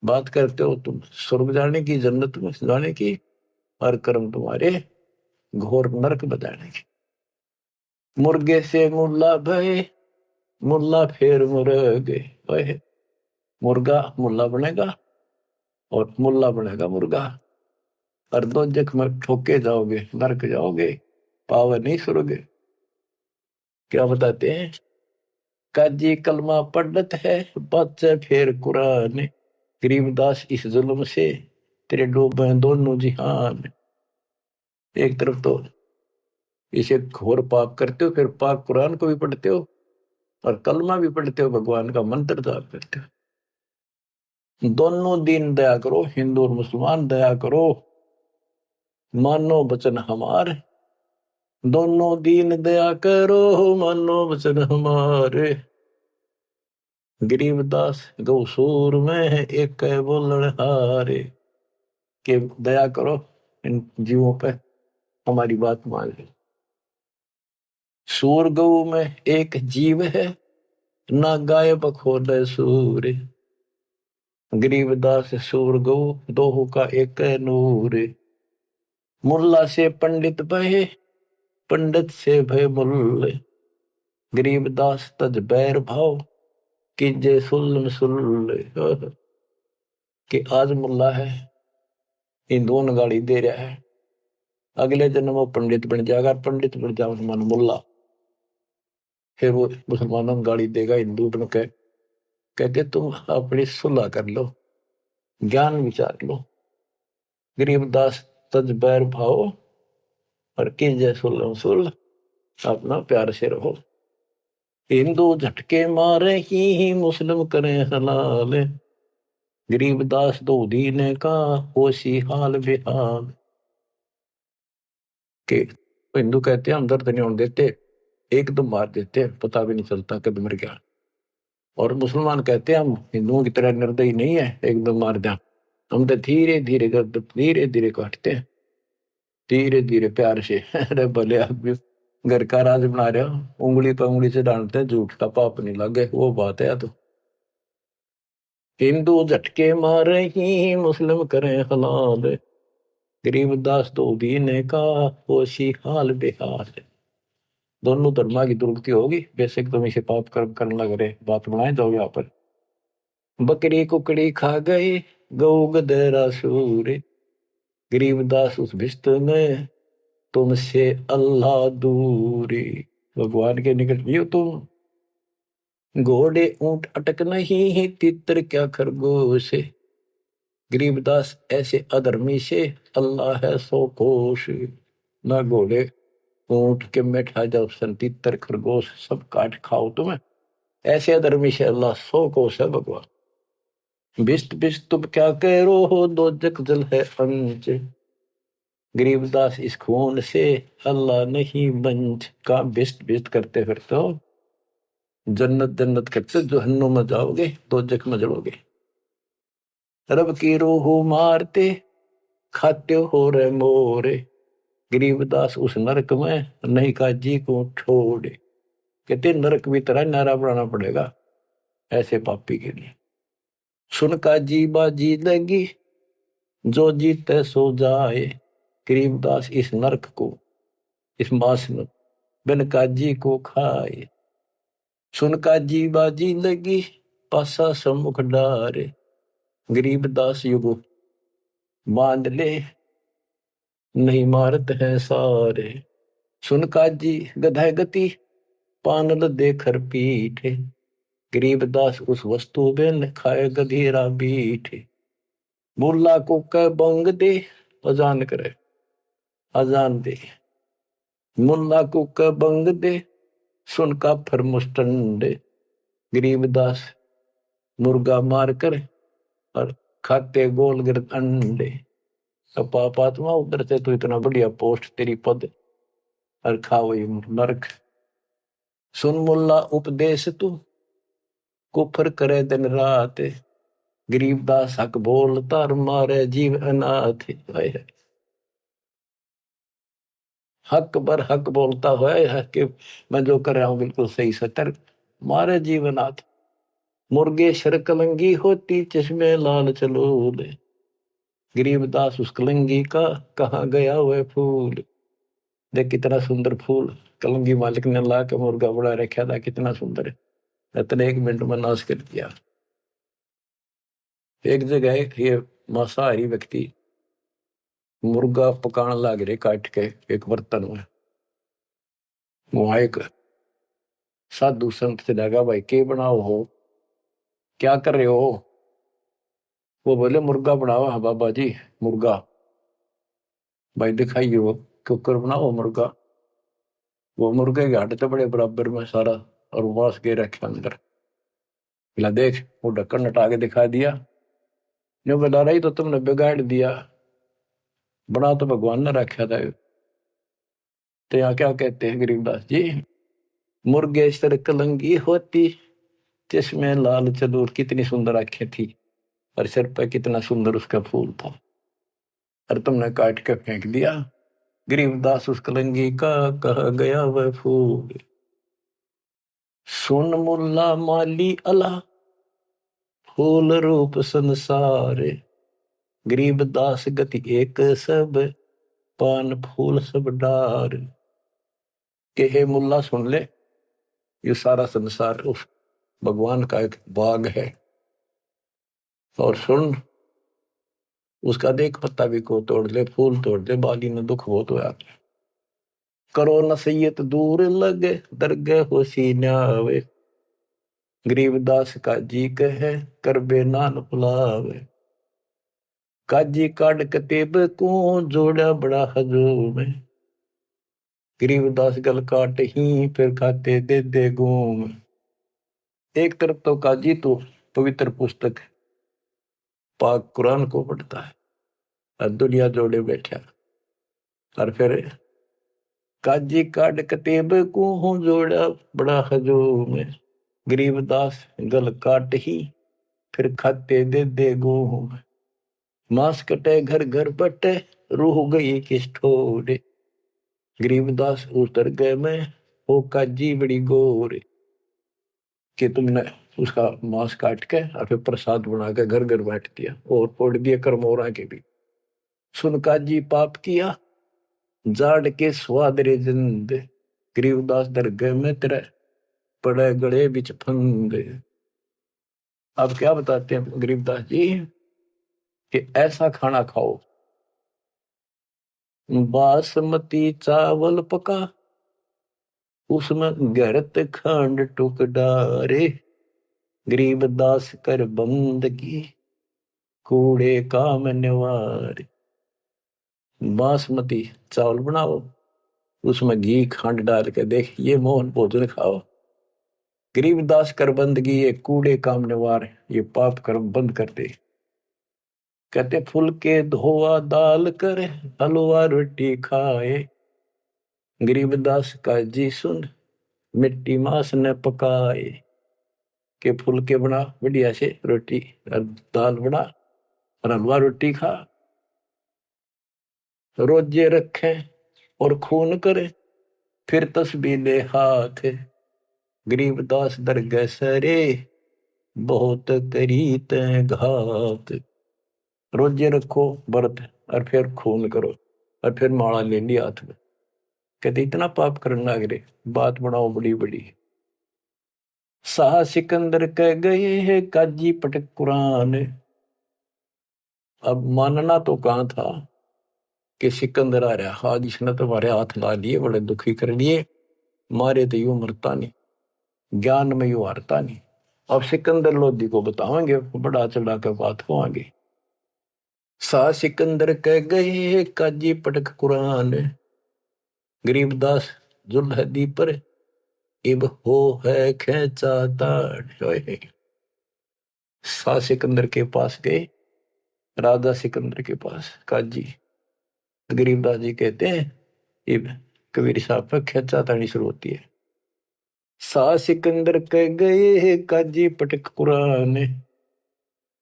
बात करते हो तुम स्वर्ग जाने की, जन्नत में जाने की, और कर्म तुम्हारे घोर नरक बताने की। मुर्गे से मुल्ला भय, मुल्ला फिर मुर्ग, मुर्गा मुल्ला बनेगा और मुल्ला बनेगा मुर्गा, और दोजख में ठोके जाओगे, नरक जाओगे, पावर नहीं सुरोगे। क्या बताते हैं, काजी कलमा पढ़त है बच्चे फिर कुरान, गरीबदास इस जुल्म से तेरे डूबे दोनों जिहान। एक तरफ तो इसे घोर पाप करते हो, फिर पाक कुरान को भी पढ़ते हो और कलमा भी पढ़ते हो, भगवान का मंत्र जाप करते हो। दोनों दिन दया करो, हिंदू और मुसलमान दया करो, मानो वचन हमारे। दोनों दीन दया करो, मानो वचन हमारे। गरीबदास गौसूर में एक बोलन हारे, के दया करो इन जीवों पे, हमारी बात मान लो। सूर गौ में एक जीव है, ना गाय बखोद सूर, गरीबदास सूर गौ दोहू का एक नूर। मुल्ला से पंडित भय, पंडित से भय मुल्ल, गरीबदास तज बैर भाव, कीजे सुल्ल सुल्ल। कि आज मुल्ला है, इन दोनों गाड़ी दे रहा है, अगले जन्म वो पंडित बन जाएगा, पंडित बन जाओ मुसलमान मुल्ला, फिर वो मुसलमानों को गाड़ी देगा हिंदू बन के। कहते तुम अपनी सुलह कर लो, ज्ञान विचार लो। गरीबदास तज बैर भाव और कीजे सुल्ल सुल्ल, अपना प्यार से रहो। हिंदू झटके मारे ही मुस्लिम करें हलाल, गरीबदास दो दीने का होशी हाल बेहाल। के हिंदू कहते हैं हम दर्द नहीं होने देते, एकदम मार देते, पता भी नहीं चलता कब मर गया। और मुसलमान कहते हैं हम हिंदुओं की तरह निर्दयी नहीं है, एकदम मार दिया, हम तो धीरे धीरे गर्द धीरे धीरे काटते हैं, धीरे धीरे प्यार से। अरे भले आप भी घर का राज बना रहे हो, उंगली पर उंगली से डालते हैं, झूठ का पाप नहीं लगे, वो बात है। तो हिंदू झटके मारे ही मुस्लिम करें हलाल, गरीबदास दो दीने का होशी हाल बेहाल। दोनों धर्मा की दुर्गति होगी, बेशक तुम इसे पाप कर्म करने लग रहे, बात बनाए जाओ। यहाँ पर बकरी कुकड़ी खा गए गौ गधेरा सूर, गरीबदास उस भिस्त में तुमसे अल्लाह दूरी। भगवान के निकट भी हो तुम, घोड़े ऊंट अटक नहीं तितर क्या खरगोश, गरीबदास ऐसे अधर्मी से अल्लाह है सो कोश। ना घोड़े ऊंट के बैठा जाओ, तितर खरगोश सब काट खाओ तुम्हें, ऐसे अधर्मी से अल्लाह सो कोश है भगवान। बिस्त बिस्त तुम क्या कह रो हो, दो जग जल है अंच, गरीबदास इस खून से अल्लाह नहीं बंच। का बिस्त बिस्त करते फिरते हो, जन्नत जन्नत करते जहन्नुम में जाओगे, दो जग में जलोगे। रब की रूह मारते खाते हो रे मोरे। गरीबदास उस नरक में नहीं काजी को छोड़े। कहते नरक भी तरह नारा बनाना पड़ेगा ऐसे पापी के लिए। सुन काजी बाजी लगी जो जीते सो जाए। गरीबदास इस नरक को, इस मास में बिन काजी को खाए। सुन काजी बाजी लगी पासा सम्मुख डारे। गरीबदास युग बांध ले नहीं मारत है सारे। सुन काजी गधा गति पानल देखर पीठे। गरीबदास उस वस्तु बिन खाए गधीरा बीठे। मुल्ला को कह बंग दे अजान करे, अजान दे। मुल्ला को कह बंग दे सुन का फर मुस्टंडे। गरीबदास मुर्गा मार कर और खाते गोल गिर अंडे। अब पापात्मा उधर से तो इतना बढ़िया पोस्ट तेरी पद और खाओ ये नरक। सुन मुल्ला उपदेश तू कुफर करे दिन रात। गरीबदास हक बोलता और मारे जीव अनाथ। हक बर हक बोलता है कि मैं जो कर रहा हूं बिल्कुल सही सतर मारे जीव अनाथ। मुर्गे शर कलंगी होती चश्मे लाल चलो दे। गरीबदास उस कलंगी का कहाँ गया वह फूल। देख कितना सुंदर फूल कलंगी मालिक ने ला के मुर्गा बड़ा रखा था, कितना सुंदर है। इतने 1 मिनट में नाश कर दिया। एक जगह ये मांसाहारी व्यक्ति मुर्गा पकाने लग रहे काट के एक बर्तन में। वहां एक साधु संत से लगा, भाई के बनाओ हो, क्या कर रहे हो। वो बोले मुर्गा बनाओ। हाँ बाबा जी मुर्गा। भाई दिखाइए वो कुकर बनाओ मुर्गा। वो मुर्गे के हड्डी तो बड़े बराबर में सारा और मांस के रखे अंदर। बोला देख, वो ढक्कन हटा के दिखा दिया। जो बता रही तो तुमने बिगाड़ दिया, बना तो भगवान ने रखा था। तो यहाँ क्या कहते हैं गरीबदास जी, मुर्गे सर कलंगी होती चश्मे लाल चलूर। कितनी सुंदर आंखें थी और सिर पर कितना सुंदर उसका फूल था, और तुमने काट के फेंक दिया। गरीबदास उस कलंगी का कहा गया वह फूल। सुन मुल्ला माली अला फूल रूप संसार। गरीबदास गति एक सब पान फूल सब डार। के हे मुल्ला सुन ले, ये सारा संसार उस भगवान का एक बाग है। और सुन उसका देख पत्ता भी को तोड़ ले, फूल तोड़ दे, बाली में दुख बहुत होया। करो नसीहत दूर लगे दरगे हो सीन्यावे। गरीबदास का जी कहे कर बे नान फुलावे। काजी काट कतेब को जोड़ा बड़ा हजूम। गरीबदास गल काट ही फिर खाते दे घूम। एक तरफ तो काजी तो पवित्र पुस्तक पाक कुरान को पढ़ता है और दुनिया जोड़े बैठा, और फिर काजी काट कतेब को जोड़ा बड़ा हजूम। गरीबदास गल काट ही फिर खाते दे घूम। मांस कटे घर घर बटे रूह गई किस ठोरे। गरीबदास उतर गए में वो काजी बड़ी गोरे। कि तुमने उसका मांस काट के और फिर प्रसाद बना के घर घर बांट दिया और फोड़ दिया करमोरा के भी। सुन काजी पाप किया जाड़ के स्वाद रे जिंद। गरीबदास दरगाह में तेरे पड़े गड़े बिच फंद। अब क्या बताते हैं गरीबदास जी कि ऐसा खाना खाओ, बासमती चावल पका उसमें गरत खंड टुक डारे। गरीबदास कर बंदगी कूड़े काम निवार। बासमती चावल बनाओ, उसमें घी खंड डाल के देख ये मोहन भोजन खाओ। गरीबदास कर बंदगी ये कूड़े काम निवार, ये पाप कर्म बंद कर दे। कहते फुलके धोआ दाल कर हलवा रोटी खाए। गरीबदास का जी सुन मिट्टी मांस न पकाए। के फुलके बना बढ़िया से रोटी और दाल बना और हलवा रोटी खा, रोजे रखे और खून करे, फिर तस्बीह ले हाथ, गरीबदास दरगह सरे, बहुत करी तैं घात। रोजे रखो व्रत और फिर खून करो और फिर माला ले ली हाथ में। कहते इतना पाप करने लग रहे, बात बनाओ बड़ी बड़ी। शाह सिकंदर कह गए है काजी पटक कुरान। अब मानना तो कहाँ था कि सिकंदर आ रहा, आज इसने तुम्हारे हाथ ला लिए, बड़े दुखी कर लिए, मारे तो यूं मरता नहीं, ज्ञान में यूं हारता नहीं। अब सिकंदर लोधी को बताएंगे, बड़ा चढ़ा कर बात को आगे। शाह सिकंदर कह गए काजी पटक कुरान, गरीबदास जुल्हदी पर इब हो है खेचा ताड़। शाह सिकंदर के पास गए, राजा सिकंदर के पास काजी। गरीबदास जी कहते हैं इब कबीर साहब पर खेचा ताड़ी शुरू होती है। शाह सिकंदर कह गए काजी पटक कुरान,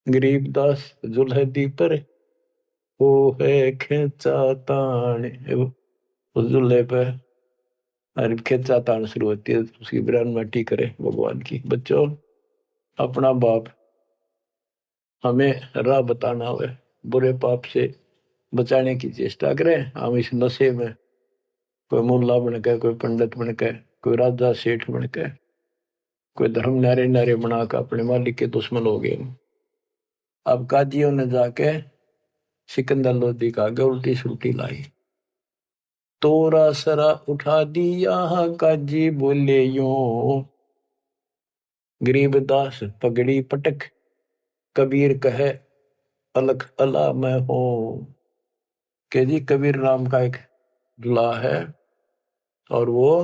गरीबदास जुल्हदी पर वो है खेचा तान। उस जुल्हे पे और खेचा तान शुरू होती है, उसकी बिरान माटी करे भगवान की। बच्चों, अपना बाप हमें राह बताना हो, बुरे पाप से बचाने की चेष्टा करें। हम इस नशे में कोई मुल्ला बन के, कोई पंडित बन के, कोई राजा सेठ बन के, कोई धर्म नारे नारे बना कर अपने मालिक के दुश्मन हो गए। अब काजियों ने जाके सिकंदर लोधी का आगे उल्टी सुल्टी लाई, तोरा सरा उठा दिया काजी बोले यूं, गरीबदास पगड़ी पटक, कबीर कहे अलख अला मैं हूं। के जी कबीर नाम का एक दुल्हा है और वो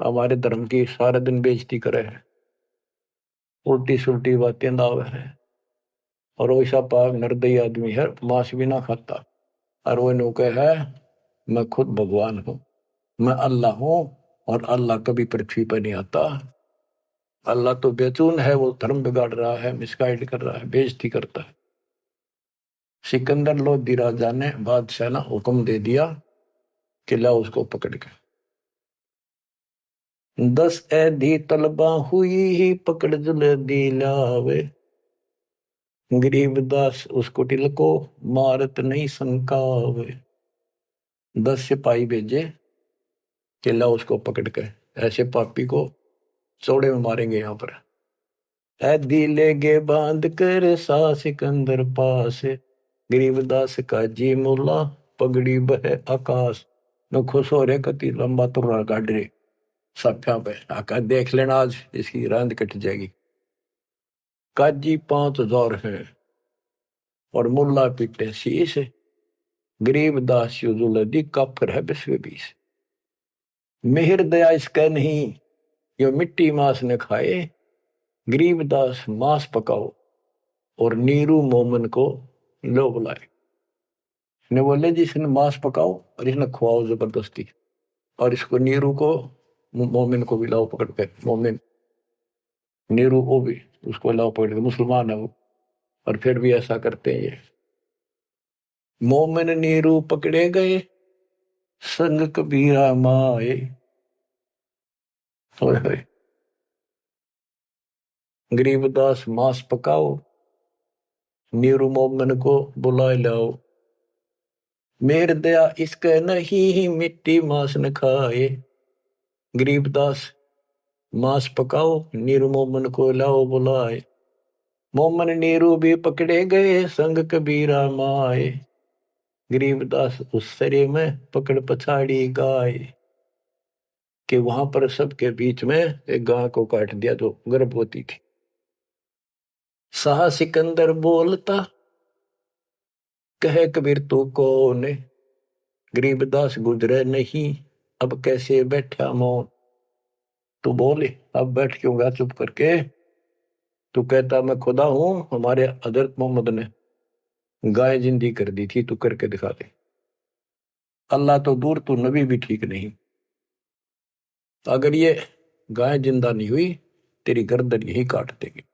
हमारे धर्म की सारे दिन बेइज्जती करे है, उल्टी सुल्टी बातें दावे है, और वैसा पाक निर्दयी आदमी है, मांस भी ना खाता। और वो नौके है मैं खुद भगवान हूं, मैं अल्लाह हूं, और अल्लाह कभी पृथ्वी पर नहीं आता। अल्लाह तो बेचून है, वो धर्म बिगाड़ रहा है, मिसगाइड कर रहा है, बेइज्जती करता है। सिकंदर लोधी राजा ने बादशाह ने हुक्म दे दिया कि ला उसको पकड़ के 10 ऐधी तलबा हुई ही पकड़ जुल्हदी लावे, गरीबदास उसको टिलको मारत नहीं संकावे। 10 सिपाही भेजे कि ला उसको पकड़ के ऐसे पापी को चौड़े में मारेंगे यहाँ पर। ऐदी लेगे बांध कर सा सिकंदर पास, गरीबदास का जी मुला पगड़ी बह आकाश। न खुश हो रहे कति लंबा तुर्रा काट रहे सफ्या पे, आका देख लेना आज इसकी रांद कट जाएगी। काजी 5000 है और मुल्ला पीटे शीश, गरीबदास जुल्हदी काफिर है 20 मेहर दया इसका नहीं, यो मिट्टी मांस न खाए, गरीबदास मांस पकाओ और नीरू मोमन को लो बुलाए। ने बोले जी इसने मांस पकाओ और इसने खुआओ जबरदस्ती, और इसको नीरू को मोमिन को भी लाओ पकड़ के। मोमिन नीरू को भी उसको लाओ पकड़ के, मुसलमान है वो, और फिर भी ऐसा करते हैं ये। मोमिन नीरू पकड़े गए संग कबीरा माए, गरीबदास मांस पकाओ, नीरू मोमिन को बुला लाओ, मेर दया इसके नहीं मिट्टी मांस न खाए, गरीबदास मांस पकाओ नीरू मोमन को लाओ बुलाए। मोमन नीरू भी पकड़े गए संग कबीरा माए, गरीबदास उस सरे में पकड़ पछाड़ी गाय। कि वहां पर सबके बीच में एक गाय को काट दिया जो गर्भवती थी। शाह सिकंदर बोलता कहे कबीर तू कौन, गरीबदास गुजरे नहीं अब कैसे बैठा मौन। तू बोले अब बैठ क्यों गया चुप करके, तू कहता मैं खुदा हूं, हमारे हजरत मोहम्मद ने गाय जिंदी कर दी थी, तू करके दिखा दे। अल्लाह तो दूर, तू नबी भी ठीक नहीं। अगर ये गाय जिंदा नहीं हुई तेरी गर्दन यही काट देगी।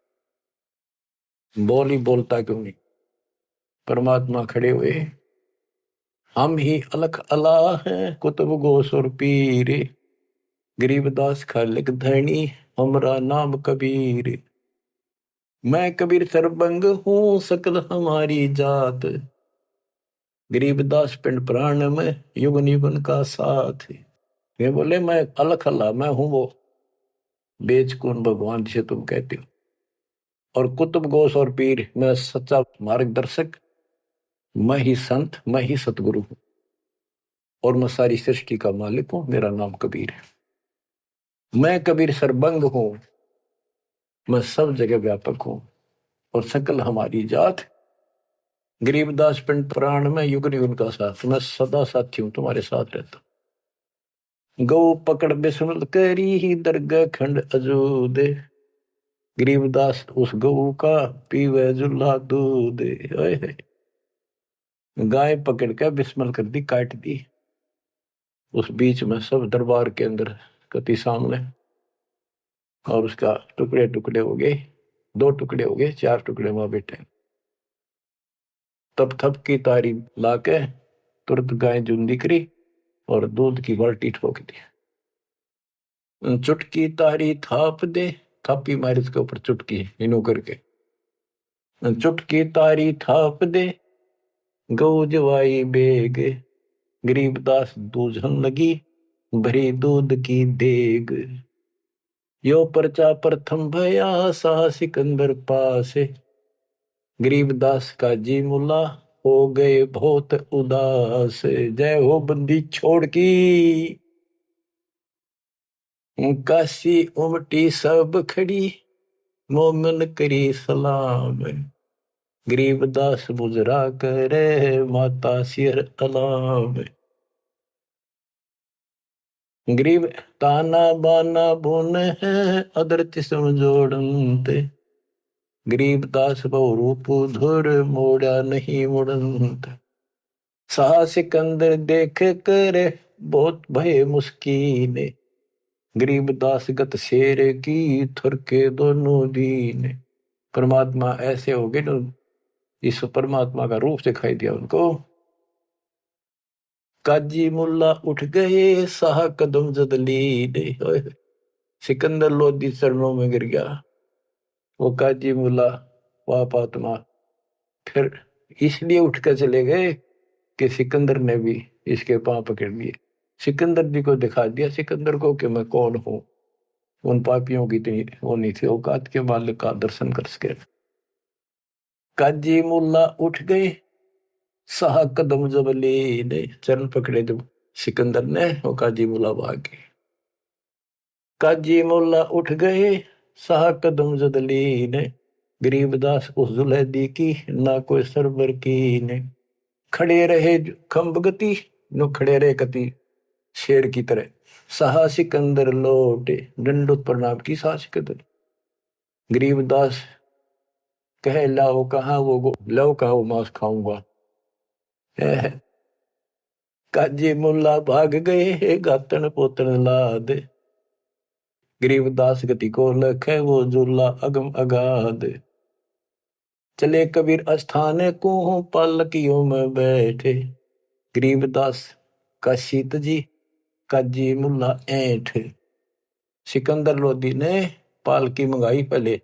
बोल ही बोलता क्यों नहीं। परमात्मा खड़े हुए, हम ही अलख अल्लाह हैं कुतुब गोस और पीर, गरीबदास खालिक धनी हमरा नाम कबीर। मैं कबीर सरबंग हूँ सकल हमारी जात, गरीबदास पिंड प्राण में युगन युगन का साथ। वे बोले मैं अलख अल्लाह, मैं हूं वो बेचकुन भगवान जिसे तुम कहते हो, और कुतुब गोस और पीर, मैं सच्चा मार्गदर्शक, मैं ही संत, मैं ही सतगुरु हूं, और मैं सारी सृष्टि का मालिक हूं, मेरा नाम कबीर है। मैं कबीर सरबंग हूं, मैं सब जगह व्यापक हूं, और सकल हमारी जात, गरीबदास पिंड प्राण में युग युग का साथ, मैं सदा साथी हूं, तुम्हारे साथ रहता। गौ पकड़ बिस्मल करी ही दरगाह खंड अजूद, गरीबदास उस गऊ का पीवे जुल्ला दूध। गाय पकड़ के बिस्मल कर दी, काट दी, उस बीच में सब दरबार के अंदर कति सामने, और उसका टुकड़े टुकड़े हो गए, 2 टुकड़े हो गए, 4 टुकड़े वहां बैठे। तब थप की तारी लाके तुरंत गाय जुंदी करी और दूध की बाल्टी ठोक दी। चुटकी तारी थाप दे, थापी मारी उसके ऊपर चुटकी इनो करके, चुटकी तारी थाप दे गऊ जवाई बेग, गरीबदास दूझन लगी भरी दूध की देग। यो परचा प्रथम भया सा सिकंदर पास, गरीबदास का जी मुला हो गए बहुत उदास। जय हो बंदी छोड़ की, काशी उमटी सब खड़ी, मोमन करी सलाम, गरीबदास बुजरा करे माता सिर अलाम। गरीब ताना बाना बुन है अदरति समझोड़ते, गरीबदास बहु रूप धुर मोड़ा नहीं मुड़ंत। सहा सिकंदर देख कर बहुत भय मुस्कीन, गरीबदास गत शेर की थुरके दोनों दीन। परमात्मा ऐसे हो गए ना, इस परमात्मा का रूप दिखाई दिया उनको। काजी मुल्ला उठ गए साह कदम जदली, सिकंदर लोधी चरणों में गिर गया। वो काजी मुल्ला पाप आत्मा फिर इसलिए उठ कर चले गए कि सिकंदर ने भी इसके पांव पकड़ लिए, सिकंदर जी को दिखा दिया सिकंदर को कि मैं कौन हूं। उन पापियों की इतनी वो नहीं थी औकात के मालिक का दर्शन कर सके। काजी मुल्ला उठ गए साह कदम जबली, ने चरण पकड़े जब सिकंदर ने, वो काजी मुल्ला भाग गए। काजी मुल्ला उठ गए साह कदम जदली ने, गरीबदास उस जुलैदी की ना कोई सरबर की ने। खड़े रहे खम्ब गति, नो खड़े रहे कति शेर की तरह। साहा सिकंदर लौटे दंडोत प्रणाम की, साहा सिकंदर। गरीबदास कहे लाओ कहा वो लाओ कहा वो मांस खाऊंगा। काजी मुल्ला भाग गए गातन पोतन लाद, गरीबदास गति को लखे वो जुल्ला अगम अगाध। चले कबीर अस्थान को पालकियों में बैठे, गरीबदास का शीत जी काजी मुल्ला ऐठ। सिकंदर लोधी ने पालकी मंगाई, पहले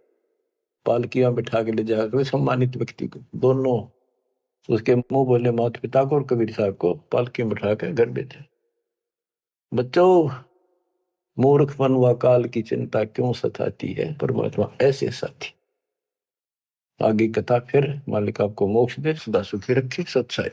पालकियां बिठा के ले जाकर सम्मानित व्यक्ति को, दोनों उसके मुंह बोले माता पिता को और कबीर साहब को पालकी में बिठा कर घर भेजा। बच्चों, मूर्खपन व काल की चिंता क्यों सताती है, परमात्मा ऐसे साथी। आगे कथा फिर, मालिक आपको मोक्ष दे, सदा सुखी रखे, सत्संग।